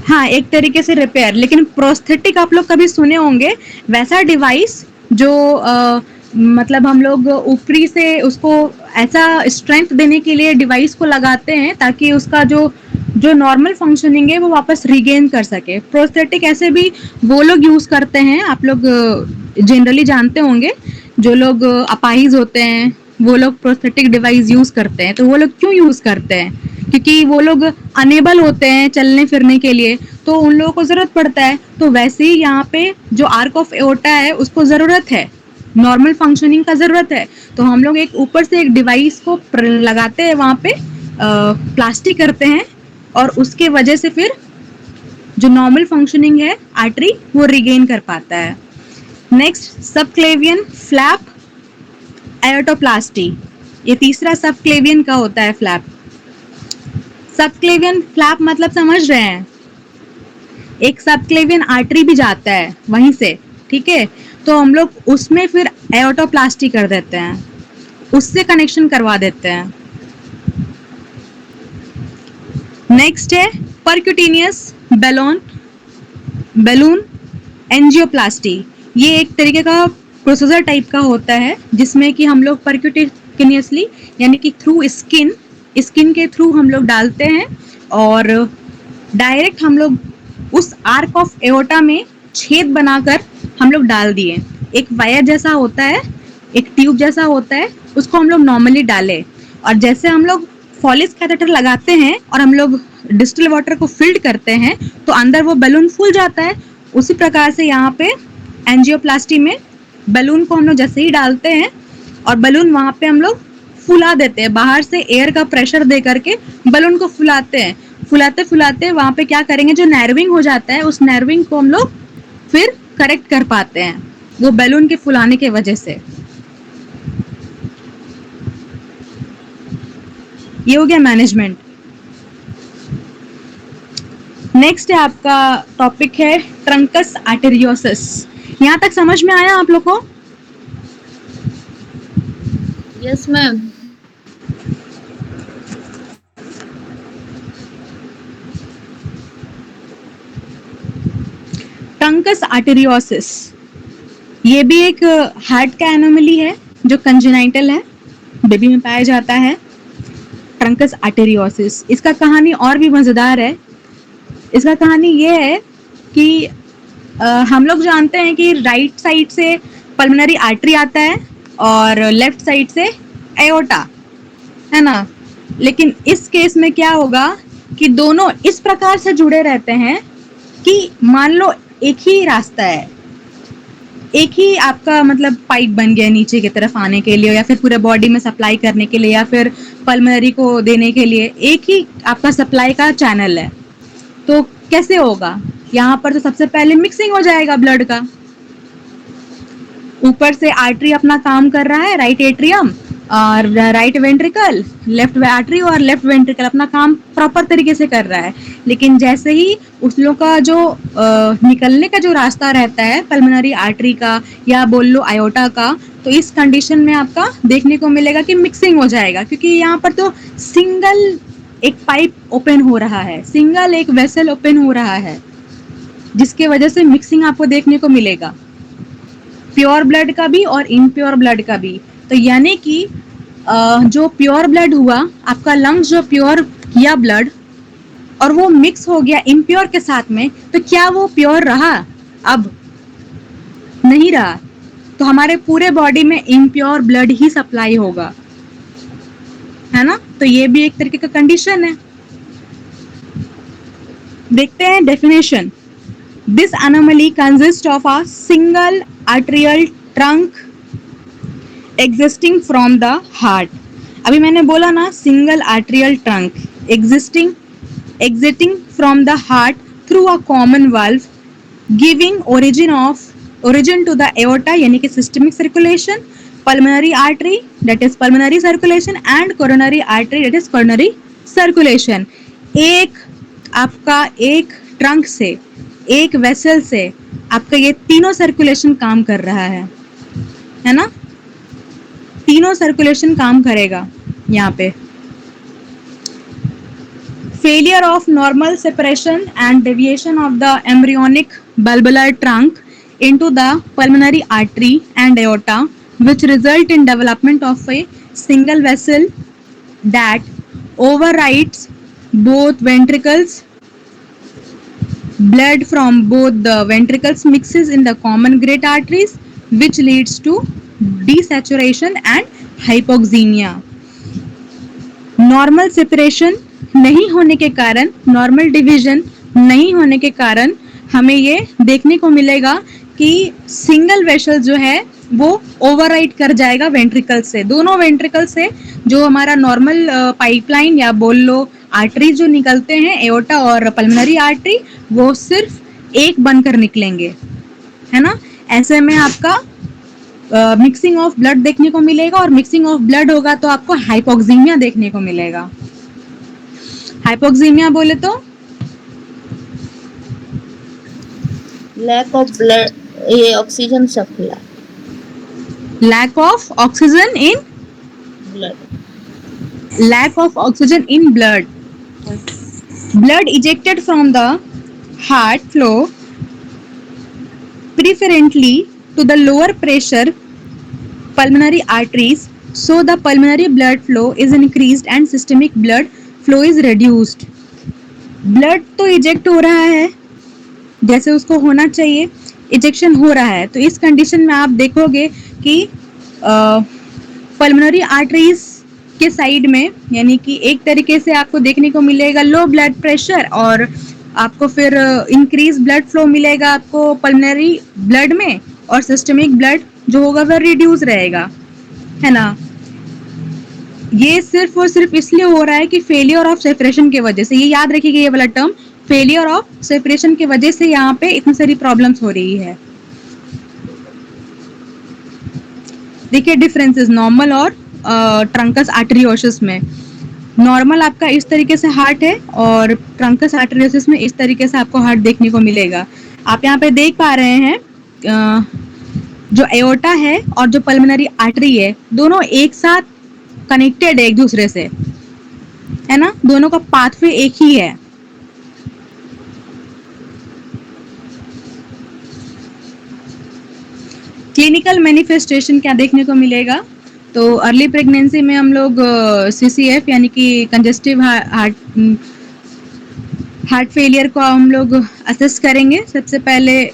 हाँ, एक तरीके से रिपेयर, लेकिन प्रोस्थेटिक आप लोग कभी सुने होंगे, वैसा डिवाइस जो मतलब हम लोग ऊपरी से उसको ऐसा स्ट्रेंथ देने के लिए डिवाइस को लगाते हैं ताकि उसका जो जो नॉर्मल फंक्शनिंग है वो वापस रिगेन कर सके। प्रोस्थेटिक ऐसे भी वो लोग यूज करते हैं, आप लोग जनरली जानते होंगे, जो लोग अपाहिज होते हैं वो लोग प्रोस्थेटिक डिवाइस यूज करते हैं। तो वो लोग क्यों यूज करते हैं? क्योंकि वो लोग अनेबल होते हैं चलने फिरने के लिए, तो उन लोगों को जरूरत पड़ता है। तो वैसे ही यहाँ पे जो आर्क ऑफ एओर्टा है उसको जरूरत है, नॉर्मल फंक्शनिंग का जरूरत है, तो हम लोग एक ऊपर से एक डिवाइस को लगाते हैं वहाँ पे, प्लास्टिक करते हैं, और उसके वजह से फिर जो नॉर्मल फंक्शनिंग है आर्टरी वो रिगेन कर पाता है। नेक्स्ट, सबक्लेवियन फ्लैप एओर्टोप्लास्टी, ये तीसरा सबक्लेवियन का होता है फ्लैप। सबक्लेवियन फ्लैप मतलब समझ रहे हैं, एक सबक्लेवियन आर्टरी भी जाता है वहीं से, ठीक है? तो हम लोग उसमें फिर एओर्टोप्लास्टी कर देते हैं, उससे कनेक्शन करवा देते हैं। नेक्स्ट है परक्यूटेनियस बैलोन बैलून एंजियोप्लास्टी, ये एक तरीके का प्रोसीजर टाइप का होता है जिसमें कि हम लोग परक्यूटेनियसली यानी कि थ्रू स्किन के थ्रू हम लोग डालते हैं और डायरेक्ट हम लोग उस आर्क ऑफ एओर्टा में छेद बनाकर हम लोग डाल दिए। एक वायर जैसा होता है, एक ट्यूब जैसा होता है, उसको हम लोग नॉर्मली डाले और जैसे हम लोग फॉलिस कैथेटर लगाते हैं और हम लोग डिस्टिल वाटर को फिल्ड करते हैं तो अंदर वो बैलून फूल जाता है। उसी प्रकार से यहाँ पे एंजियोप्लास्टी में बैलून को हम लोग जैसे ही डालते हैं और बैलून वहाँ पे हम लोग फुला देते हैं, बाहर से एयर का प्रेशर दे करके बैलून को फुलाते हैं। फुलाते फुलाते वहाँ पे क्या करेंगे, जो नर्विंग हो जाता है उस नर्विंग को हम लोग फिर करेक्ट कर पाते हैं वो बैलून के फुलाने के वजह से। ये हो गया मैनेजमेंट। नेक्स्ट है आपका टॉपिक है ट्रंकस आर्टेरियोसिस। यहाँ तक समझ में आया आप लोग को? Yes ma'am. ट्रंकस आर्टेरियोसिस ये भी एक हार्ट का एनोमली है जो कंजेनाइटल है, बेबी में पाया जाता है। ट्रंकस आर्टेरियोसिस, इसका कहानी और भी मजेदार है। इसका कहानी ये है कि हम लोग जानते हैं कि राइट साइड से पल्मोनरी आर्टरी आता है और लेफ्ट साइड से एओर्टा, है ना। लेकिन इस केस में क्या होगा कि दोनों इस प्रकार से जुड़े रहते हैं कि मान लो एक ही रास्ता है, एक ही आपका मतलब पाइप बन गया नीचे की तरफ आने के लिए या फिर पूरे बॉडी में सप्लाई करने के लिए या फिर पल्मोनरी को देने के लिए एक ही आपका सप्लाई का चैनल है। तो कैसे होगा, यहाँ पर तो सबसे पहले मिक्सिंग हो जाएगा ब्लड का। ऊपर से आर्टरी अपना काम कर रहा है, राइट एट्रियम और राइट वेंट्रिकल, लेफ्ट आर्टरी और लेफ्ट वेंट्रिकल अपना काम प्रॉपर तरीके से कर रहा है। लेकिन जैसे ही उस लोग का जो निकलने का जो रास्ता रहता है पल्मोनरी आर्टरी का या बोल लो आयोटा का, तो इस कंडीशन में आपका देखने को मिलेगा कि मिक्सिंग हो जाएगा, क्योंकि यहाँ पर तो सिंगल एक पाइप ओपन हो रहा है, सिंगल एक वेसल ओपन हो रहा है, जिसके वजह से मिक्सिंग आपको देखने को मिलेगा, प्योर ब्लड का भी और इम्प्योर ब्लड का भी। तो यानी कि जो प्योर ब्लड हुआ, आपका लंग्स जो प्योर किया ब्लड और वो मिक्स हो गया इम्प्योर के साथ में, तो क्या वो प्योर रहा? अब नहीं रहा। तो हमारे पूरे बॉडी में इम्प्योर ब्लड ही सप्लाई होगा, है ना। तो ये भी एक तरीके का कंडीशन है। देखते हैं definition. This anomaly consists of a single arterial trunk existing from the heart। अभी मैंने बोला ना, single arterial trunk exiting from the heart through a common valve giving origin to the aorta यानी कि systemic circulation, pulmonary artery that is pulmonary circulation and coronary artery that is coronary circulation। एक आपका एक trunk से, एक vessel से आपका ये तीनों सर्कुलेशन काम कर रहा है ना। तीनों सर्कुलेशन काम करेगा यहाँ पे। Failure of normal separation and deviation of the embryonic bulbular trunk into the pulmonary artery and aorta which result in development of a single vessel that overrides both ventricles। Blood from both the ventricles mixes in the common great arteries which leads to desaturation and hypoxemia। Normal separation नहीं होने के कारण, normal division नहीं होने के कारण हमें ये देखने को मिलेगा कि सिंगल वेसल जो है वो ओवरराइड कर जाएगा वेंट्रिकल से। दोनों वेंट्रिकल से जो हमारा नॉर्मल पाइपलाइन या बोल लो आर्टरी जो निकलते हैं, एओर्टा और पल्मोनरी आर्टरी, वो सिर्फ एक बनकर निकलेंगे, है ना। ऐसे में आपका मिक्सिंग ऑफ ब्लड देखने को मिलेगा और मिक्सिंग ऑफ ब्लड होगा तो आपको हाइपोक्सीमिया देखने को मिलेगा। हाइपोक्सीमिया बोले तो लैक ऑफ ब्लड, ये oxygen supply, lack of oxygen in blood, lack of oxygen in blood। Blood ejected from the heart flow preferentially to the lower pressure pulmonary arteries, so the pulmonary blood flow is increased and systemic blood flow is reduced. Blood तो eject हो रहा है जैसे उसको होना चाहिए, ejection हो रहा है, तो इस कंडीशन में आप देखोगे कि पल्मोनरी आर्टरीज के साइड में, यानी कि एक तरीके से आपको देखने को मिलेगा लो ब्लड प्रेशर, और आपको फिर इंक्रीज ब्लड फ्लो मिलेगा आपको पल्मोनरी ब्लड में, और सिस्टमिक ब्लड जो होगा वह रिड्यूस रहेगा, है ना। ये सिर्फ और सिर्फ इसलिए हो रहा है कि फेलियर ऑफ सेपरेशन की वजह से, ये याद रखिएगा ये वाला टर्म, फेलियर ऑफ सेपरेशन की वजह से यहाँ पे इतनी सारी प्रॉब्लम्स हो रही है। देखिए डिफरेंसेस नॉर्मल और ट्रंकस आर्टेरियोसिस में। नॉर्मल आपका इस तरीके से हार्ट है और ट्रंकस आर्टेरियोसिस में इस तरीके से आपको हार्ट देखने को मिलेगा। आप यहाँ पे देख पा रहे हैं जो एओर्टा है और जो पल्मोनरी आर्टरी है दोनों एक साथ कनेक्टेड है एक दूसरे से, है ना, दोनों का पाथवे एक ही है। क्लिनिकल मैनिफेस्टेशन क्या देखने को मिलेगा, तो अर्ली प्रेगनेंसी में हम लोग सीसीएफ यानी कि कंजेस्टिव हार्ट फेलियर को हम लोग असेस करेंगे सबसे पहले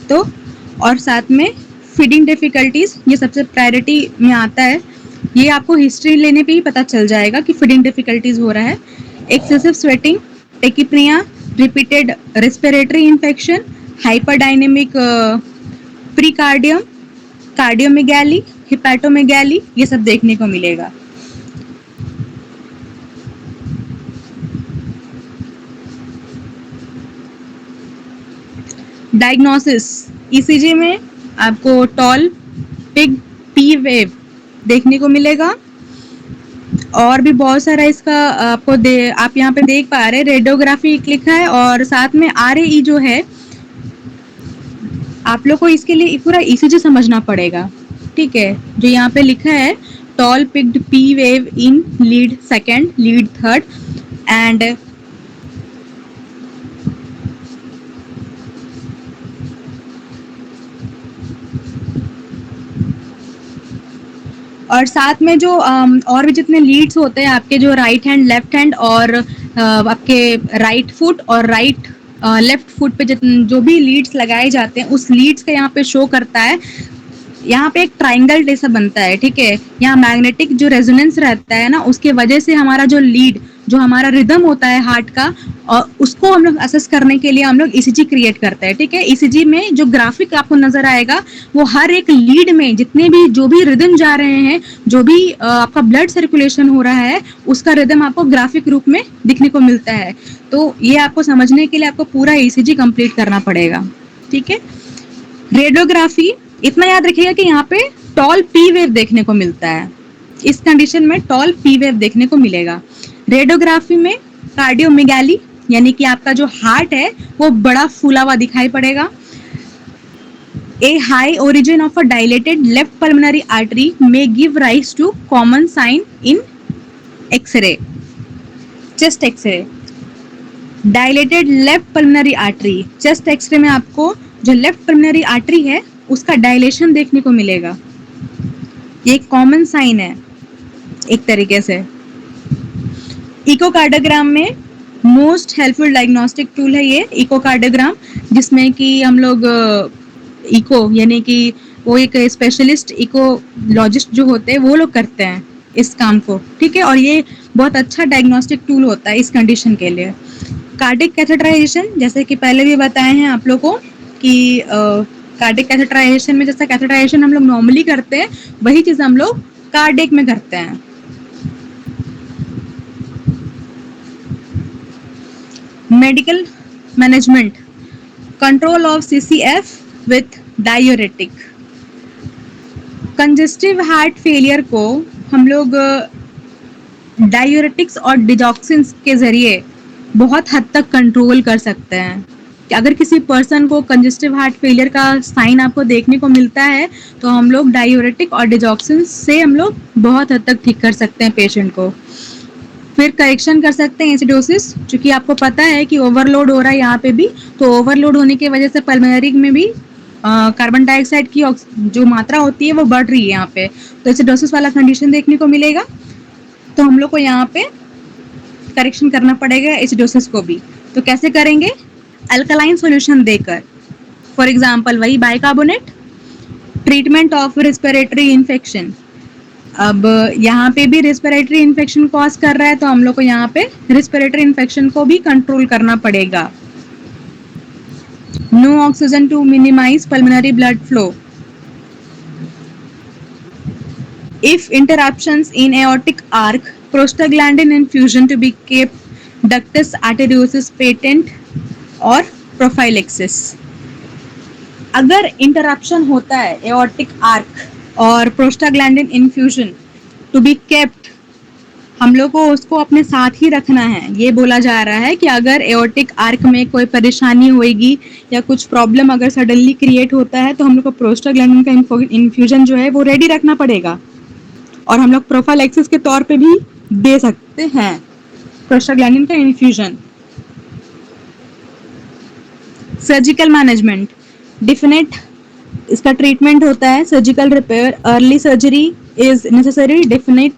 तो, और साथ में फीडिंग डिफिकल्टीज ये सबसे प्रायोरिटी में आता है। ये आपको हिस्ट्री लेने पे ही पता चल जाएगा कि फीडिंग डिफिकल्टीज हो रहा है। Excessive sweating, tachypnea, repeated respiratory infection, hyperdynamic precordium, cardiomegaly, hepatomegaly, ये सब देखने को मिलेगा। डायग्नोसिस, ईसीजी में आपको टॉल पिग पी वेव देखने को मिलेगा, और भी बहुत सारा इसका आपको आप यहाँ पे देख पा रहे हैं, रेडियोग्राफी लिखा है और साथ में आरएई जो है, आप लोग को इसके लिए पूरा ईसीजी समझना पड़ेगा, ठीक है। जो यहाँ पे लिखा है tall peaked P wave in lead second, lead third and और साथ में जो और भी जितने लीड्स होते हैं आपके, जो राइट हैंड, लेफ्ट हैंड और आपके राइट फुट और राइट लेफ्ट फुट पे जो भी लीड्स लगाए जाते हैं उस लीड्स का यहाँ पे शो करता है। यहाँ पे एक ट्राइंगल जैसा बनता है, ठीक है। यहाँ मैग्नेटिक जो रेजोनेंस रहता है ना, उसके वजह से हमारा जो लीड, जो हमारा रिदम होता है हार्ट का, और उसको हम लोग असेस करने के लिए हम लोग ईसीजी क्रिएट करते हैं, ठीक है। ईसीजी में जो ग्राफिक आपको नजर आएगा वो हर एक लीड में जितने भी जो भी रिदम जा रहे हैं, जो भी आपका ब्लड सर्कुलेशन हो रहा है, उसका रिदम आपको ग्राफिक रूप में दिखने को मिलता है। तो ये आपको समझने के लिए आपको पूरा ईसीजी कंप्लीट करना पड़ेगा, ठीक है। रेडियोग्राफी, इतना याद रखिएगा कि यहाँ पे टॉल पी वेव देखने को मिलता है, इस कंडीशन में टॉल पी वेव देखने को मिलेगा। रेडियोग्राफी में कार्डियोमेगैली, यानी कि आपका जो हार्ट है वो बड़ा फूला हुआ दिखाई पड़ेगा। A high origin of a dilated left pulmonary artery may give rise to common sign in x-ray, chest x-ray. Dilated left pulmonary artery, chest x-ray में आपको जो लेफ्ट पल्मोनरी आर्टरी है उसका डायलेशन देखने को मिलेगा, ये एक कॉमन साइन है एक तरीके से। इकोकार्डियोग्राम में मोस्ट हेल्पफुल डायग्नोस्टिक टूल है ये इकोकार्डियोग्राम, जिसमें कि हम लोग इको यानी कि वो एक स्पेशलिस्ट इकोलॉजिस्ट जो होते हैं वो लोग करते हैं इस काम को, ठीक है। और ये बहुत अच्छा डायग्नोस्टिक टूल होता है इस कंडीशन के लिए। कार्डिक कैथेटराइजेशन, जैसे कि पहले भी बताए हैं आप लोगों को कि कार्डिक कैथेटराइजेशन में जैसा कैथेटराइजेशन हम लोग नॉर्मली करते हैं वही चीज हम लोग कार्डिक में करते हैं। Medical management, control of CCF with diuretic. Congestive heart failure को हम लोग डायूरेटिक्स और डिजॉक्सिन्स के जरिए बहुत हद तक कंट्रोल कर सकते हैं। अगर किसी पर्सन को कंजेस्टिव हार्ट फेलियर का साइन आपको देखने को मिलता है तो हम लोग डायूरेटिक और डिजॉक्सिन्स से हम लोग बहुत हद तक ठीक कर सकते हैं पेशेंट को। फिर करेक्शन कर सकते हैं एसिडोसिस, क्योंकि आपको पता है कि ओवरलोड हो रहा है यहाँ पे भी, तो ओवरलोड होने की वजह से पल्मोनरी में भी कार्बन डाइऑक्साइड की जो मात्रा होती है वो बढ़ रही है यहाँ पे, तो एसिडोसिस वाला कंडीशन देखने को मिलेगा। तो हम लोग को यहाँ पे करेक्शन करना पड़ेगा एसिडोसिस को भी। तो कैसे करेंगे? अल्कलाइन सॉल्यूशन देकर, फॉर एग्जांपल वही bicarbonate, treatment of respiratory infection. अब यहाँ पे भी रेस्पिरेटरी इन्फेक्शन कॉज कर रहा है, तो हम लोग को यहाँ पे रेस्पिरेटरी इन्फेक्शन को भी कंट्रोल करना पड़ेगा। No oxygen to minimise pulmonary blood flow. If interruptions in aortic arc, prostaglandin infusion to be kept, ductus arteriosus patent और prophylaxis। अगर इंटरप्शन होता है एओर्टिक आर्क और prostaglandin infusion to be kept, हम लोग को उसको अपने साथ ही रखना है। ये बोला जा रहा है कि अगर एओर्टिक आर्क में कोई परेशानी होगी या कुछ प्रॉब्लम अगर सडनली क्रिएट होता है, तो हम लोग को प्रोस्टाग्लैंडिन का इन्फ्यूजन जो है वो रेडी रखना पड़ेगा, और हम लोग प्रोफाइलैक्सिस के तौर पे भी दे सकते हैं प्रोस्टाग्लैंडिन का इन्फ्यूजन। सर्जिकल मैनेजमेंट डिफिनेट इसका ट्रीटमेंट होता है surgical repair. Early surgery is necessary. Definite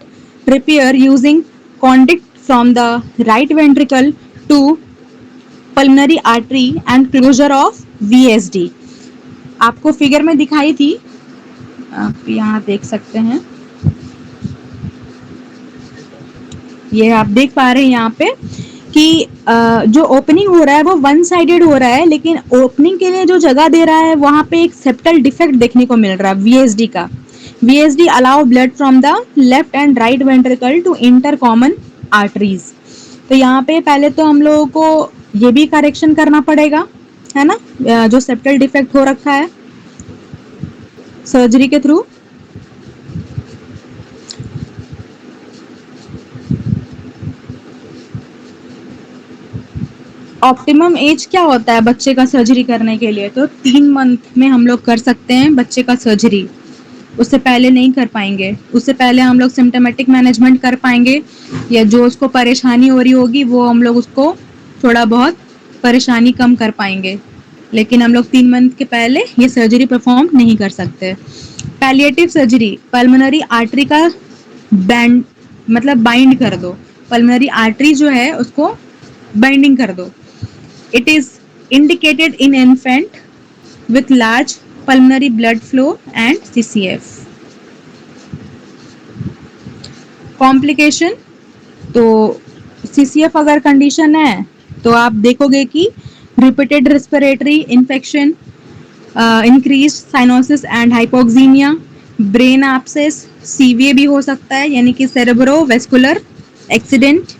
repair using conduct from the right ventricle to pulmonary artery and closure of VSD। आपको फिगर में दिखाई थी, आप यहाँ देख सकते हैं, ये आप देख पा रहे हैं यहाँ पे कि जो ओपनिंग हो रहा है वो वन साइडेड हो रहा है, लेकिन ओपनिंग के लिए जो जगह दे रहा है वहां पे एक सेप्टल डिफेक्ट देखने को मिल रहा है VSD का। VSD allow blood from the left and right ventricle to enter common arteries. तो यहाँ पे पहले तो हम लोगों को ये भी करेक्शन करना पड़ेगा, है ना, जो सेप्टल डिफेक्ट हो रखा है सर्जरी के थ्रू। ऑप्टिमम एज क्या होता है बच्चे का सर्जरी करने के लिए? तो 3 मंथ में हम लोग कर सकते हैं बच्चे का सर्जरी, उससे पहले नहीं कर पाएंगे। उससे पहले हम लोग सिम्टोमेटिक मैनेजमेंट कर पाएंगे, या जो उसको परेशानी हो रही होगी वो हम लोग उसको थोड़ा बहुत परेशानी कम कर पाएंगे, लेकिन हम लोग 3 मंथ के पहले ये सर्जरी परफॉर्म नहीं कर सकते। पैलिएटिव सर्जरी, पल्मोनरी आर्टरी का बैंड मतलब बाइंड कर दो, पल्मोनरी आर्टरी जो है उसको बाइंडिंग कर दो। It is indicated in infant with large pulmonary blood flow and CCF। Complication, तो CCF अगर कंडीशन है तो आप देखोगे कि repeated respiratory infection, increased cyanosis and hypoxemia, brain abscess, CVA भी हो सकता है यानी कि cerebrovascular accident,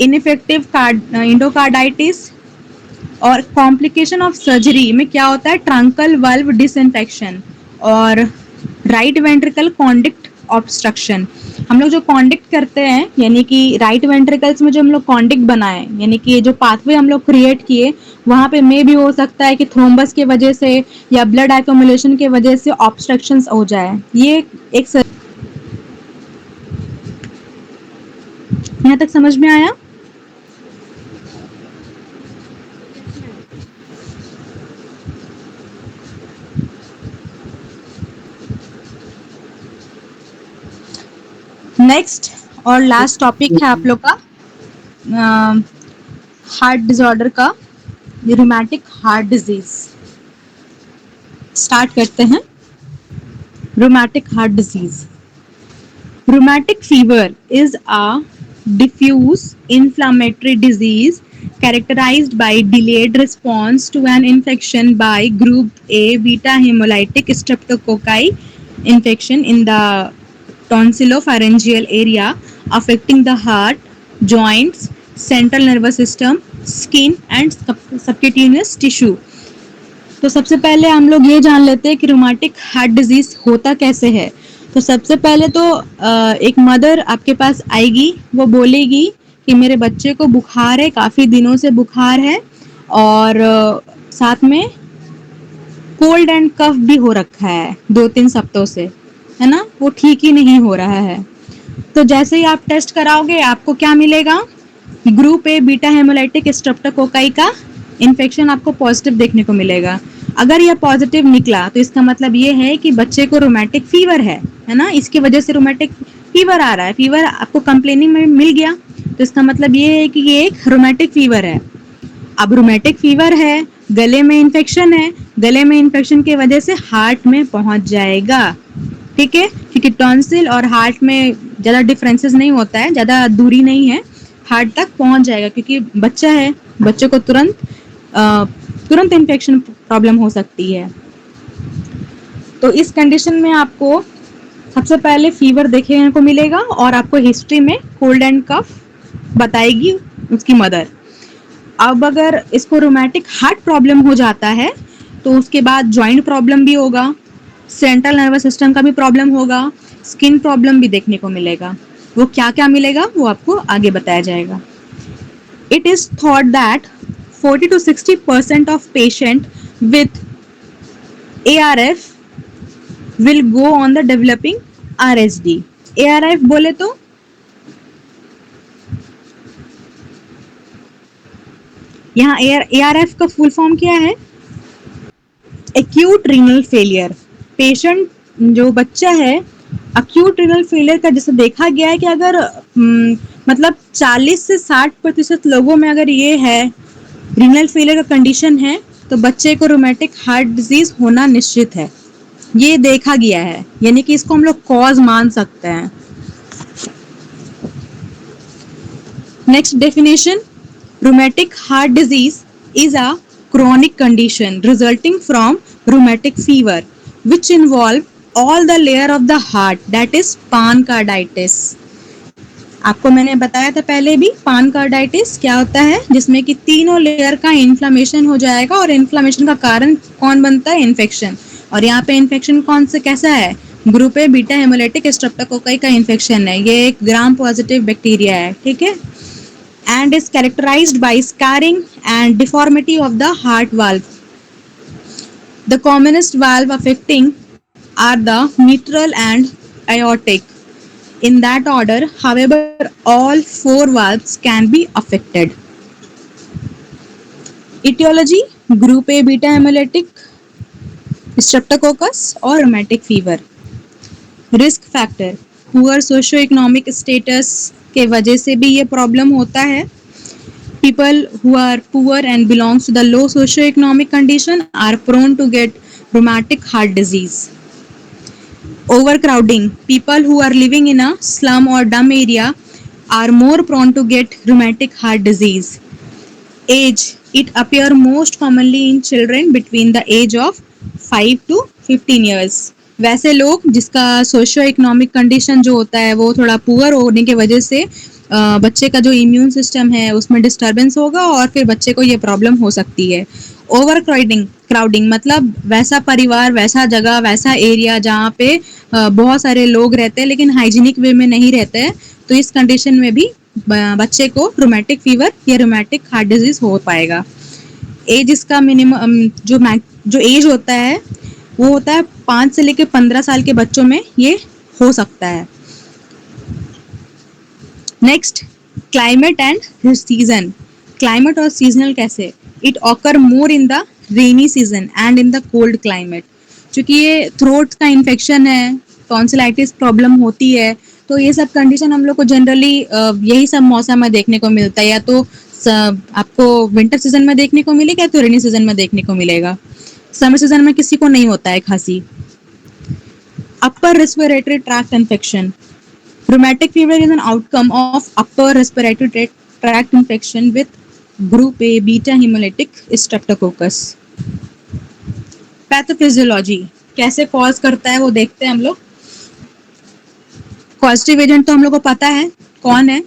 इनइफेक्टिव इंडोकार्डाइटिस। और कॉम्प्लिकेशन ऑफ सर्जरी में क्या होता है? ट्रंकल वाल्व डिसइंफेक्शन और राइट वेंट्रिकल कॉन्डक्ट ऑब्स्ट्रक्शन। हम लोग जो कॉन्डक्ट करते हैं यानी कि राइट वेंट्रिकल्स में जो हम लोग कॉन्डक्ट बनाए यानी कि जो पाथवे हम लोग क्रिएट किए, वहाँ पे मे भी हो सकता है कि थ्रोम्बस की वजह से या ब्लड एक्यूमुलेशन की वजह से ऑब्स्ट्रक्शंस हो जाए। ये एक यहाँ तक समझ में आया? नेक्स्ट और लास्ट टॉपिक है आप लोग का हार्ट डिसऑर्डर का, रूमेटिक हार्ट डिजीज। स्टार्ट करते हैं। Rheumatic heart disease. Rheumatic fever is a diffuse inflammatory disease characterized by delayed response to an infection by group A beta hemolytic streptococci infection in the tonsillopharyngeal area affecting the heart, joints, central nervous system, skin and subcutaneous tissue। तो सबसे पहले हम लोग ये जान लेते हैं कि रूमेटिक हार्ट डिजीज होता कैसे है। तो सबसे पहले तो एक मदर आपके पास आएगी, वो बोलेगी कि मेरे बच्चे को बुखार है, काफ़ी दिनों से बुखार है और साथ में कोल्ड एंड कफ भी हो रखा है 2-3 हफ्तों से, है ना, वो ठीक ही नहीं हो रहा है। तो जैसे ही आप टेस्ट कराओगे आपको क्या मिलेगा? Group A beta haemolytic streptococci का इन्फेक्शन आपको पॉजिटिव देखने को मिलेगा। अगर यह पॉजिटिव निकला तो इसका मतलब ये है कि बच्चे को रोमैटिक फीवर है ना, इसकी वजह से रोमैटिक फीवर आ रहा है, फीवर आपको कंप्लेनिंग में मिल गया तो इसका मतलब ये है कि ये एक रोमैटिक फीवर है। अब रोमैटिक फीवर है, गले में इन्फेक्शन है, गले में इन्फेक्शन की वजह से हार्ट में पहुंच जाएगा, ठीक है, क्योंकि टॉन्सिल और हार्ट में ज़्यादा डिफरेंसेस नहीं होता है, ज़्यादा दूरी नहीं है, हार्ट तक पहुंच जाएगा क्योंकि बच्चा है, बच्चे को तुरंत इन्फेक्शन प्रॉब्लम हो सकती है। तो इस कंडीशन में आपको सबसे पहले फीवर देखने को मिलेगा और आपको हिस्ट्री में कोल्ड एंड कफ बताएगी उसकी मदर। अब अगर इसको रोमैटिक हार्ट प्रॉब्लम हो जाता है तो उसके बाद जॉइंट प्रॉब्लम भी होगा, सेंट्रल नर्वस सिस्टम का भी प्रॉब्लम होगा, स्किन प्रॉब्लम भी देखने को मिलेगा। वो क्या क्या मिलेगा वो आपको आगे बताया जाएगा। It is thought that 40 to 60% of patient with ARF will go on the developing RSD। ARF बोले तो यहाँ ARF का फुल फॉर्म क्या है? Acute renal failure. पेशेंट जो बच्चा है अक्यूट रीनल फेलियर का जैसे देखा गया है कि अगर मतलब 40 से 60% लोगों में अगर ये है रीनल फेलियर का कंडीशन है तो बच्चे को रोमैटिक हार्ट डिजीज होना निश्चित है, ये देखा गया है, यानी कि इसको हम लोग कॉज मान सकते हैं। Next definition, rheumatic heart disease is a chronic condition resulting from rheumatic fever which involve all the layer of the heart, that is पानकार्डाइटिस। आपको मैंने बताया था पहले भी पानकार्डाइटिस क्या होता है, जिसमें कि तीनों लेयर का इन्फ्लामेशन हो जाएगा और इन्फ्लामेशन का कारण कौन बनता है? इन्फेक्शन। और यहाँ पे इन्फेक्शन कौन से कैसा है? Group A beta hemolytic streptococci का इन्फेक्शन है, ये एक ग्राम पॉजिटिव बैक्टीरिया है, ठीक है, and is characterized by scarring and deformity of the heart valve. The commonest valve affecting are the mitral and aortic. In that order, however, all four valves can be affected. Etiology: Group A beta hemolytic streptococcus or rheumatic fever. Risk factor: poor socio-economic status के वजह से भी ये problem होता है। People who are poor and belongs to the low socio-economic condition are prone to get rheumatic heart disease. Overcrowding: people who are living in a slum or slum area are more prone to get rheumatic heart disease. Age: it appear most commonly in children between the age of 5 to 15 years. वैसे लोग जिसका socio economic condition जो होता है वो थोड़ा poor होने की वजह से बच्चे का जो इम्यून सिस्टम है उसमें डिस्टर्बेंस होगा और फिर बच्चे को ये प्रॉब्लम हो सकती है। ओवर क्राउडिंग मतलब वैसा परिवार, वैसा जगह, वैसा एरिया जहाँ पे बहुत सारे लोग रहते हैं लेकिन हाइजीनिक वे में नहीं रहते हैं, तो इस कंडीशन में भी बच्चे को रोमैटिक फीवर या रोमैटिक हार्ट डिजीज हो पाएगा। एज इसका मिनिमम जो एज होता है वो होता है 5 से लेकर 15 साल के बच्चों में ये हो सकता है। Next, climate and season. Climate और सीजनल कैसे? It occur more in the rainy season and in the cold climate. क्योंकि ये थ्रोट का इन्फेक्शन है, टॉन्सिलाइटिस प्रॉब्लम होती है, तो ये सब कंडीशन हम लोग को जनरली यही सब मौसम में देखने को मिलता है, या तो आपको विंटर सीजन में देखने को मिलेगा या तो रेनी सीजन में देखने को मिलेगा। समर सीजन में किसी को नहीं होता है खांसी। Upper respiratory tract infection. Rheumatic fever is an outcome of upper respiratory tract infection with group A beta hemolytic streptococcus. Pathophysiology कैसे कॉज करता है वो देखते हैं हम लोग। कॉजेटिव एजेंट तो हम लोग को पता है कौन है,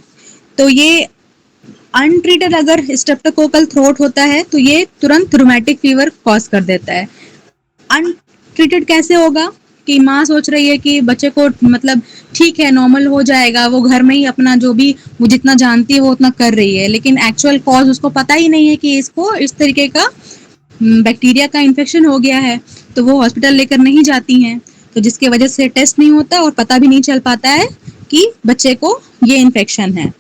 तो ये अनट्रीटेड अगर स्ट्रेप्टोकोकल थ्रोट होता है तो ये तुरंत रूमेटिक फीवर कॉज कर देता है। अनट्रीटेड कैसे होगा कि माँ सोच रही है कि बच्चे को मतलब ठीक है नॉर्मल हो जाएगा, वो घर में ही अपना जो भी वो जितना जानती है वो उतना कर रही है, लेकिन एक्चुअल कॉज उसको पता ही नहीं है कि इसको इस तरीके का बैक्टीरिया का इन्फेक्शन हो गया है, तो वो हॉस्पिटल लेकर नहीं जाती हैं, तो जिसकी वजह से टेस्ट नहीं होता और पता भी नहीं चल पाता है कि बच्चे को ये इन्फेक्शन है।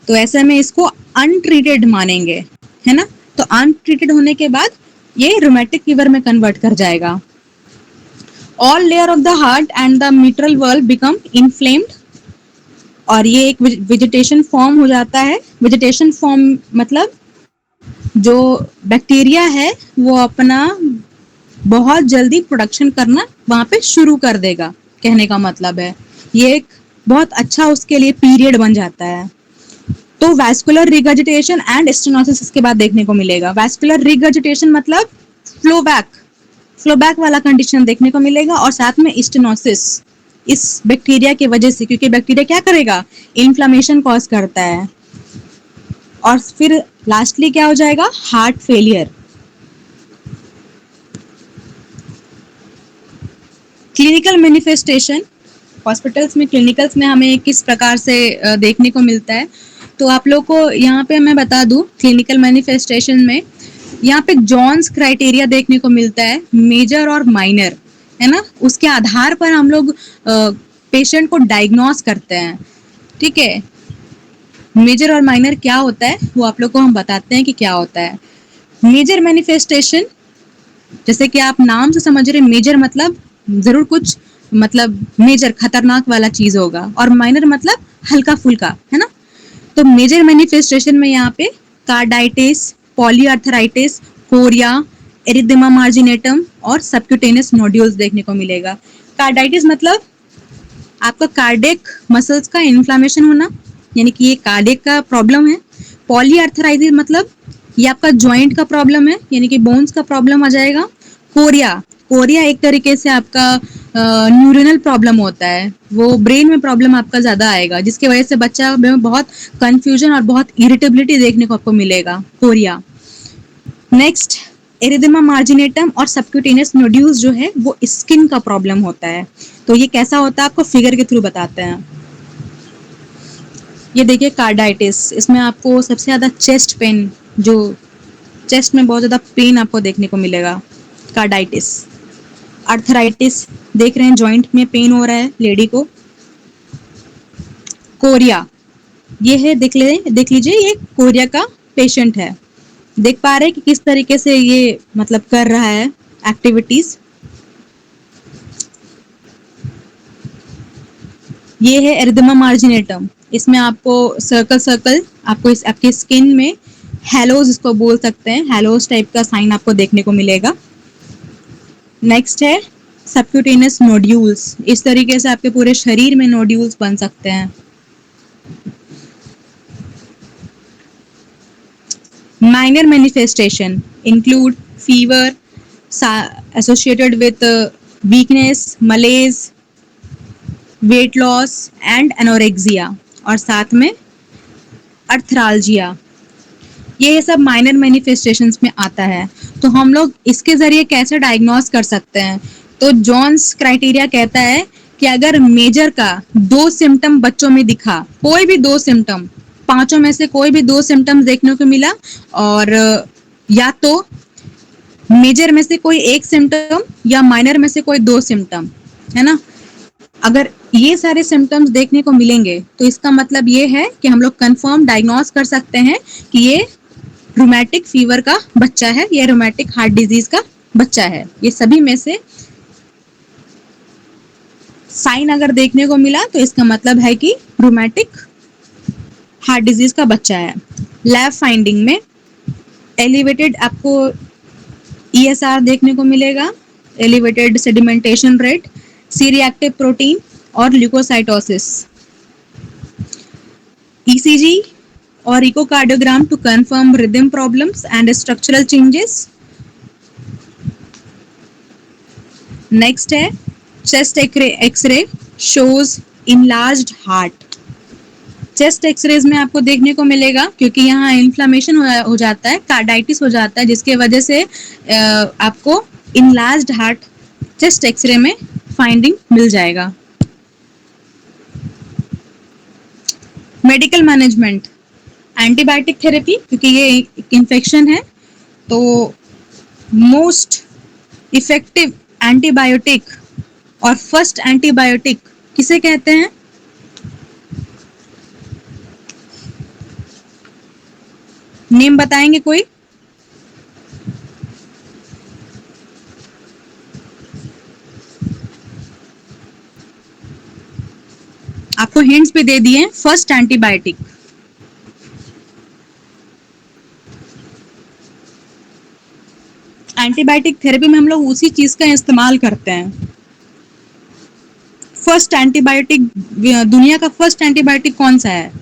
तो ऐसे में इसको अनट्रीटेड मानेंगे, है ना। तो अनट्रीटेड होने के बाद ये रूमेटिक फीवर में कन्वर्ट कर जाएगा। All layer of the heart and the mitral valve become inflamed, और ये एक वेजिटेशन फॉर्म हो जाता है। वेजिटेशन फॉर्म मतलब जो बैक्टीरिया है वो अपना बहुत जल्दी प्रोडक्शन करना वहां पे शुरू कर देगा, कहने का मतलब है ये एक बहुत अच्छा उसके लिए पीरियड बन जाता है। तो वैस्कुलर रिगर्जिटेशन एंड स्टेनोसिस इसके बाद देखने को मिलेगा। वैस्कुलर रिगर्जिटेशन मतलब फ्लो बैक वाला कंडीशन देखने को मिलेगा, और साथ में स्टेनोसिस इस बैक्टीरिया की वजह से, क्योंकि बैक्टीरिया क्या करेगा, इन्फ्लामेशन कॉज करता है। और फिर लास्टली क्या हो जाएगा, heart failure. Clinical manifestation, hospitals में क्लिनिकल्स में हमें किस प्रकार से देखने को मिलता है, तो आप लोग को यहाँ पे मैं बता दूं, क्लिनिकल मैनिफेस्टेशन में यहाँ पे जॉन्स क्राइटेरिया देखने को मिलता है, मेजर और माइनर, है ना। उसके आधार पर हम लोग पेशेंट को डायग्नोस करते हैं, ठीक है। मेजर और माइनर क्या होता है वो आप लोग को हम बताते हैं कि क्या होता है। मेजर मैनिफेस्टेशन, जैसे कि आप नाम से समझ रहे, मेजर मतलब जरूर कुछ मतलब मेजर खतरनाक वाला चीज होगा, और माइनर मतलब हल्का फुल्का, है ना। तो मेजर मैनिफेस्टेशन में यहाँ पे कार्डाइटिस, पॉलीआर्थराइटिस, कोरिया, एरिथेमा मार्जिनेटम और सबक्यूटेनियस नोड्यूल्स देखने को मिलेगा। कार्डाइटिस मतलब आपका कार्डियक मसल्स का इन्फ्लामेशन होना, यानी कि ये कार्डियक का प्रॉब्लम है। पॉलीआर्थराइटिस मतलब ये आपका जॉइंट का प्रॉब्लम है, यानी कि बोन्स का प्रॉब्लम आ जाएगा। कोरिया, कोरिया एक तरीके से आपका न्यूरोनल प्रॉब्लम होता है, वो ब्रेन में प्रॉब्लम आपका ज्यादा आएगा, जिसकी वजह से बच्चा में बहुत कंफ्यूजन और बहुत इरिटेबिलिटी देखने को आपको मिलेगा, कोरिया। नेक्स्ट, एरिथेमा मार्जिनेटम और सबक्यूटेनियस नोड्यूल्स जो है वो स्किन का प्रॉब्लम होता है। तो ये कैसा होता है आपको फिगर के थ्रू बताते हैं। ये देखिए कार्डाइटिस, इसमें आपको सबसे ज्यादा चेस्ट पेन, जो चेस्ट में बहुत ज्यादा पेन आपको देखने को मिलेगा, कार्डाइटिस। अर्थराइटिस, देख रहे हैं जॉइंट में पेन हो रहा है लेडी को। कोरिया, ये है, देख लीजिए ये कोरिया का पेशेंट है, देख पा रहे हैं कि किस तरीके से ये मतलब कर रहा है एक्टिविटीज। ये है एरिथेमा मार्जिनेटम, इसमें आपको सर्कल सर्कल आपको इस आपके स्किन में हैलोज, इसको बोल सकते हैं, हैलोज टाइप का साइन आपको देखने को मिलेगा। नेक्स्ट है सबक्यूटेनियस नोड्यूल्स, इस तरीके से आपके पूरे शरीर में नोड्यूल्स बन सकते हैं। Minor manifestation include fever associated with weakness, malaise, weight loss and anorexia, और साथ में अर्थरालजिया। ये सब माइनर मैनिफेस्टेशंस में आता है। तो हम लोग इसके जरिए कैसे डायग्नोस कर सकते हैं, तो जॉन्स क्राइटेरिया कहता है कि अगर मेजर का 2 सिम्टम बच्चों में दिखा, कोई भी 2 सिम्टम, पांचों में से कोई भी 2 सिम्टम्स देखने को मिला, और या तो मेजर में से कोई एक सिम्टम या माइनर में से कोई 2 सिम्टम, है ना। अगर ये सारे सिम्टम्स देखने को मिलेंगे तो इसका मतलब ये है कि हम लोग कंफर्म डायग्नोस कर सकते हैं कि ये रूमेटिक फीवर का बच्चा है, ये रूमेटिक हार्ट डिजीज का बच्चा है। ये सभी में से साइन अगर देखने को मिला तो इसका मतलब है कि रूमेटिक हार्ट डिजीज का बच्चा है। लैब फाइंडिंग में एलिवेटेड आपको ESR देखने को मिलेगा, elevated sedimentation rate, C reactive protein और leucocytosis. ECG or echocardiogram to confirm rhythm problems and structural changes. Next है chest X-ray shows enlarged heart. Chest X rays में आपको देखने को मिलेगा, क्योंकि यहाँ इन्फ्लामेशन हो जाता है, कार्डाइटिस हो जाता है, जिसके वजह से आपको इनलार्ज्ड हार्ट चेस्ट एक्सरे में फाइंडिंग मिल जाएगा। मेडिकल मैनेजमेंट, एंटीबायोटिक थेरेपी, क्योंकि ये एक इन्फेक्शन है, तो मोस्ट इफेक्टिव एंटीबायोटिक और फर्स्ट एंटीबायोटिक किसे कहते हैं, नेम बताएंगे कोई। आपको हिंट्स भी दे दिए। फर्स्ट एंटीबायोटिक, एंटीबायोटिक थेरेपी में हम लोग उसी चीज का इस्तेमाल करते हैं। फर्स्ट एंटीबायोटिक, दुनिया का फर्स्ट एंटीबायोटिक कौन सा है?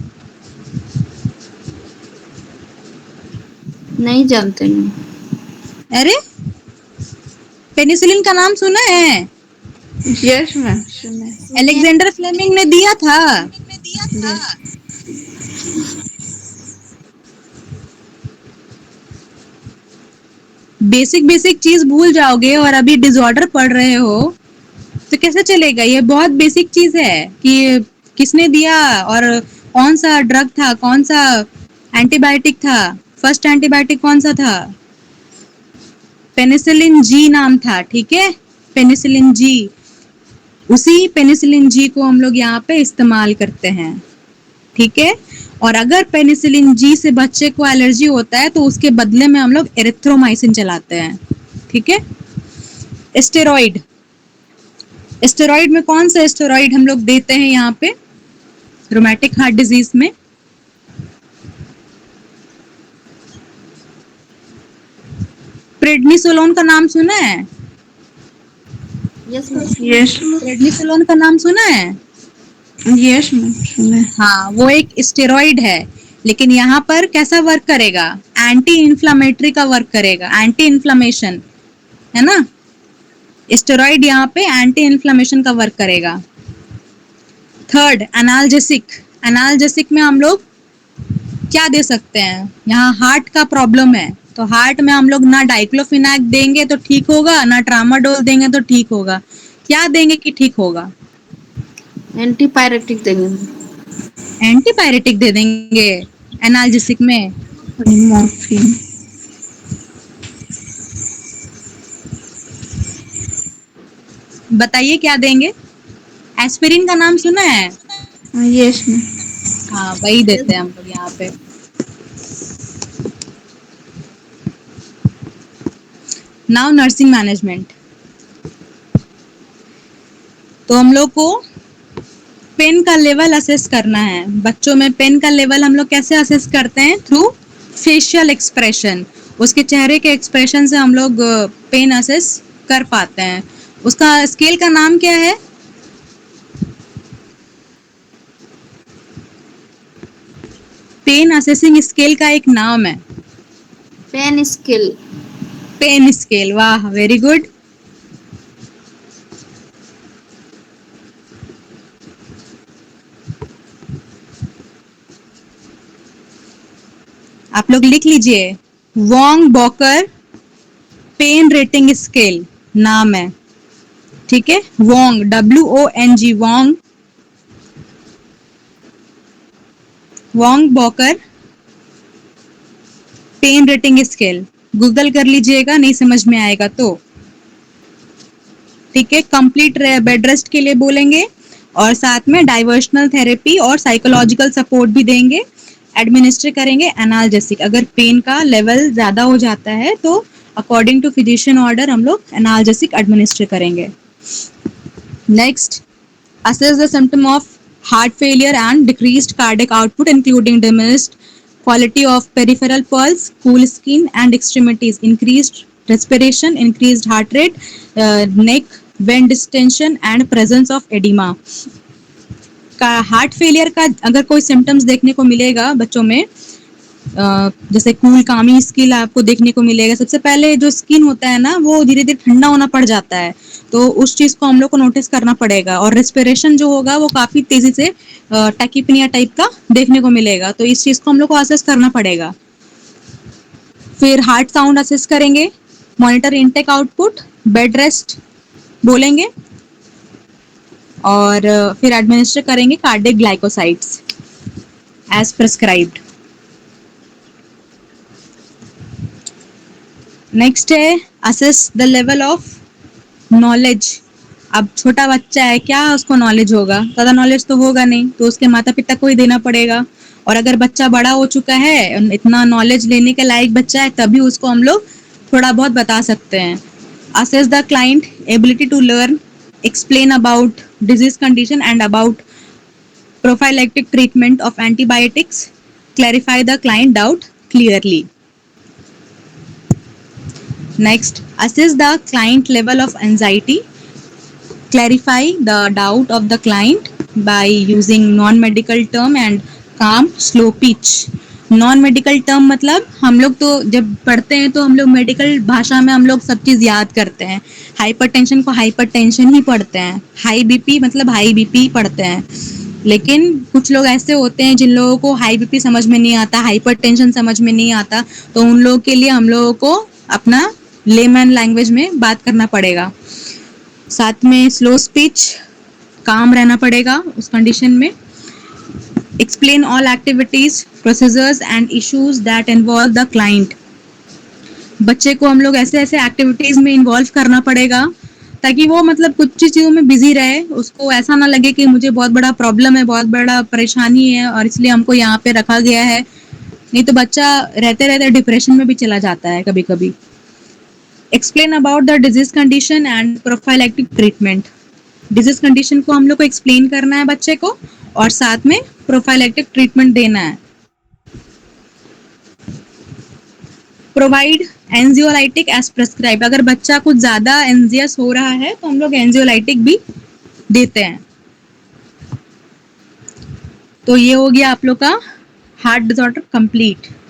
नहीं जानते मैं। अरे, पेनिसिलिन का नाम सुना है? Yes, ma'am. सुने. सुने। अलेक्जेंडर फ्लेमिंग ने दिया था। Yes. बेसिक बेसिक चीज भूल जाओगे और अभी डिसऑर्डर पढ़ रहे हो तो कैसे चलेगा? ये बहुत बेसिक चीज है कि किसने दिया और कौन सा ड्रग था, कौन सा एंटीबायोटिक था। फर्स्ट एंटीबायोटिक कौन सा था? पेनिसिलिन जी नाम था, ठीक है, पेनिसिलिन जी। उसी पेनिसिलिन जी को हम लोग यहाँ पे इस्तेमाल करते हैं, ठीक है। और अगर पेनिसिलिन जी से बच्चे को एलर्जी होता है तो उसके बदले में हम लोग एरिथ्रोमाइसिन चलाते हैं, ठीक है। स्टेरॉइड, स्टेरॉइड में कौन सा स्टेरॉइड हम लोग देते हैं यहाँ पे रोमैटिक हार्ट डिजीज में? प्रेडनिसोलोन का नाम सुना है? Yes ma'am. Yes. प्रेडनिसोलोन का नाम सुना है? Yes, ma'am. सुने. हाँ, वो एक स्टेरॉइड है, लेकिन यहाँ पर कैसा वर्क करेगा? एंटी इन्फ्लामेटरी का वर्क करेगा, एंटी इन्फ्लामेशन, है ना। स्टेरॉइड यहाँ पे एंटी इन्फ्लामेशन का वर्क करेगा। थर्ड, एनाल्जेसिक, एनाल्जेसिक में हम लोग क्या दे सकते हैं? यहाँ हार्ट का प्रॉब्लम है तो हार्ट में हम लोग ना डाइक्लोफिनाक देंगे तो ठीक होगा, ना ट्रामाडोल देंगे तो ठीक होगा। क्या देंगे कि ठीक होगा? एंटीपायरेटिक देंगे। एंटीपायरेटिक दे देंगे एनाल्जेसिक में। Morphine. बताइए क्या देंगे? एस्पिरिन का नाम सुना है? Yes, ma'am. हाँ, वही देते हैं हम लोग यहाँ पे। Now nursing management. तो हम लोग को पेन का लेवल असेस करना है। बच्चों में पेन का लेवल हम लोग कैसे असेस करते हैं? Through facial expression. उसके चेहरे के एक्सप्रेशन से हम लोग पेन असेस कर पाते हैं। उसका स्केल का नाम क्या है? पेन असेसिंग स्केल का एक नाम है, पेन स्केल। Pain scale. वाह, वेरी गुड। आप लोग लिख लीजिए, Wong Baker pain rating scale नाम है, ठीक है। Wong, WONG, Wong, Wong Baker pain rating scale. Google कर लीजिएगा, नहीं समझ में आएगा तो, ठीक है। कंप्लीट बेड रेस्ट के लिए बोलेंगे और साथ में डाइवर्शनल थेरेपी और साइकोलॉजिकल सपोर्ट भी देंगे। एडमिनिस्टर करेंगे एनाल्जेसिक। अगर पेन का लेवल ज्यादा हो जाता है तो अकॉर्डिंग टू फिजिशियन ऑर्डर हम लोग एनाल्जेसिक एडमिनिस्टर करेंगे। Next, assess the symptom of heart failure and decreased cardiac output including diminished quality of peripheral pulse, cool skin and extremities, increased respiration, increased heart rate, neck vein distension and presence of edema। का heart failure का अगर कोई symptoms देखने को मिलेगा बच्चों में, जैसे कूल कामी स्किन आपको देखने को मिलेगा। सबसे पहले जो स्किन होता है ना वो धीरे धीरे ठंडा होना पड़ जाता है, तो उस चीज को हम लोग को नोटिस करना पड़ेगा। और रेस्पिरेशन जो होगा वो काफी तेजी से टैकिपनिया टाइप का देखने को मिलेगा, तो इस चीज को हम लोग को असेस करना पड़ेगा। फिर हार्ट साउंड असेस करेंगे, monitor intake output, bed rest बोलेंगे और फिर एडमिनिस्टर करेंगे cardiac glycosides as prescribed. Next है assess the level of knowledge. अब छोटा बच्चा है, क्या उसको नॉलेज होगा? ज़्यादा नॉलेज तो होगा नहीं, तो उसके माता पिता को ही देना पड़ेगा। और अगर बच्चा बड़ा हो चुका है, इतना नॉलेज लेने के लायक बच्चा है, तभी उसको हम लोग थोड़ा बहुत बता सकते हैं। Assess the client ability to learn, explain about disease condition and about prophylactic treatment of antibiotics, clarify the client doubt clearly. Next, assess the client level of anxiety, clarify the doubt of the client by using non-medical term and calm slow pitch. Non-medical term मतलब हम लोग तो जब पढ़ते हैं तो हम लोग मेडिकल भाषा में हम लोग सब चीज़ याद करते हैं। हाइपरटेंशन को हाइपरटेंशन ही पढ़ते हैं, हाई बीपी मतलब हाई बीपी पढ़ते हैं। लेकिन कुछ लोग ऐसे होते हैं जिन लोगों को हाई बीपी समझ में नहीं आता, हाइपरटेंशन समझ में नहीं आता, तो उन लोगों के लिए हम लोगों को अपना लेमैन लैंग्वेज में बात करना पड़ेगा। साथ में स्लो स्पीच, काम रहना पड़ेगा उस कंडीशन में। Explain all activities, procedures and issues that involve the client. बच्चे को हम लोग ऐसे ऐसे एक्टिविटीज में इन्वॉल्व करना पड़ेगा ताकि वो मतलब कुछ चीज़ों में बिजी रहे, उसको ऐसा ना लगे कि मुझे बहुत बड़ा प्रॉब्लम है, बहुत बड़ा परेशानी है और इसलिए हमको यहाँ पे रखा गया है। नहीं तो बच्चा रहते रहते डिप्रेशन में भी चला जाता है कभी कभी। Explain about the disease condition and prophylactic treatment. Disease condition को हम लोग को एक्सप्लेन करना है बच्चे को और साथ में प्रोफाइलैक्टिक ट्रीटमेंट देना है। Provide anxiolytic as prescribe. अगर बच्चा कुछ ज़्यादा एंजियस हो रहा है तो हम लोग एंजियोलाइटिक भी देते हैं। तो ये हो गया आप लोग का हार्ट डिसऑर्डर कंप्लीट।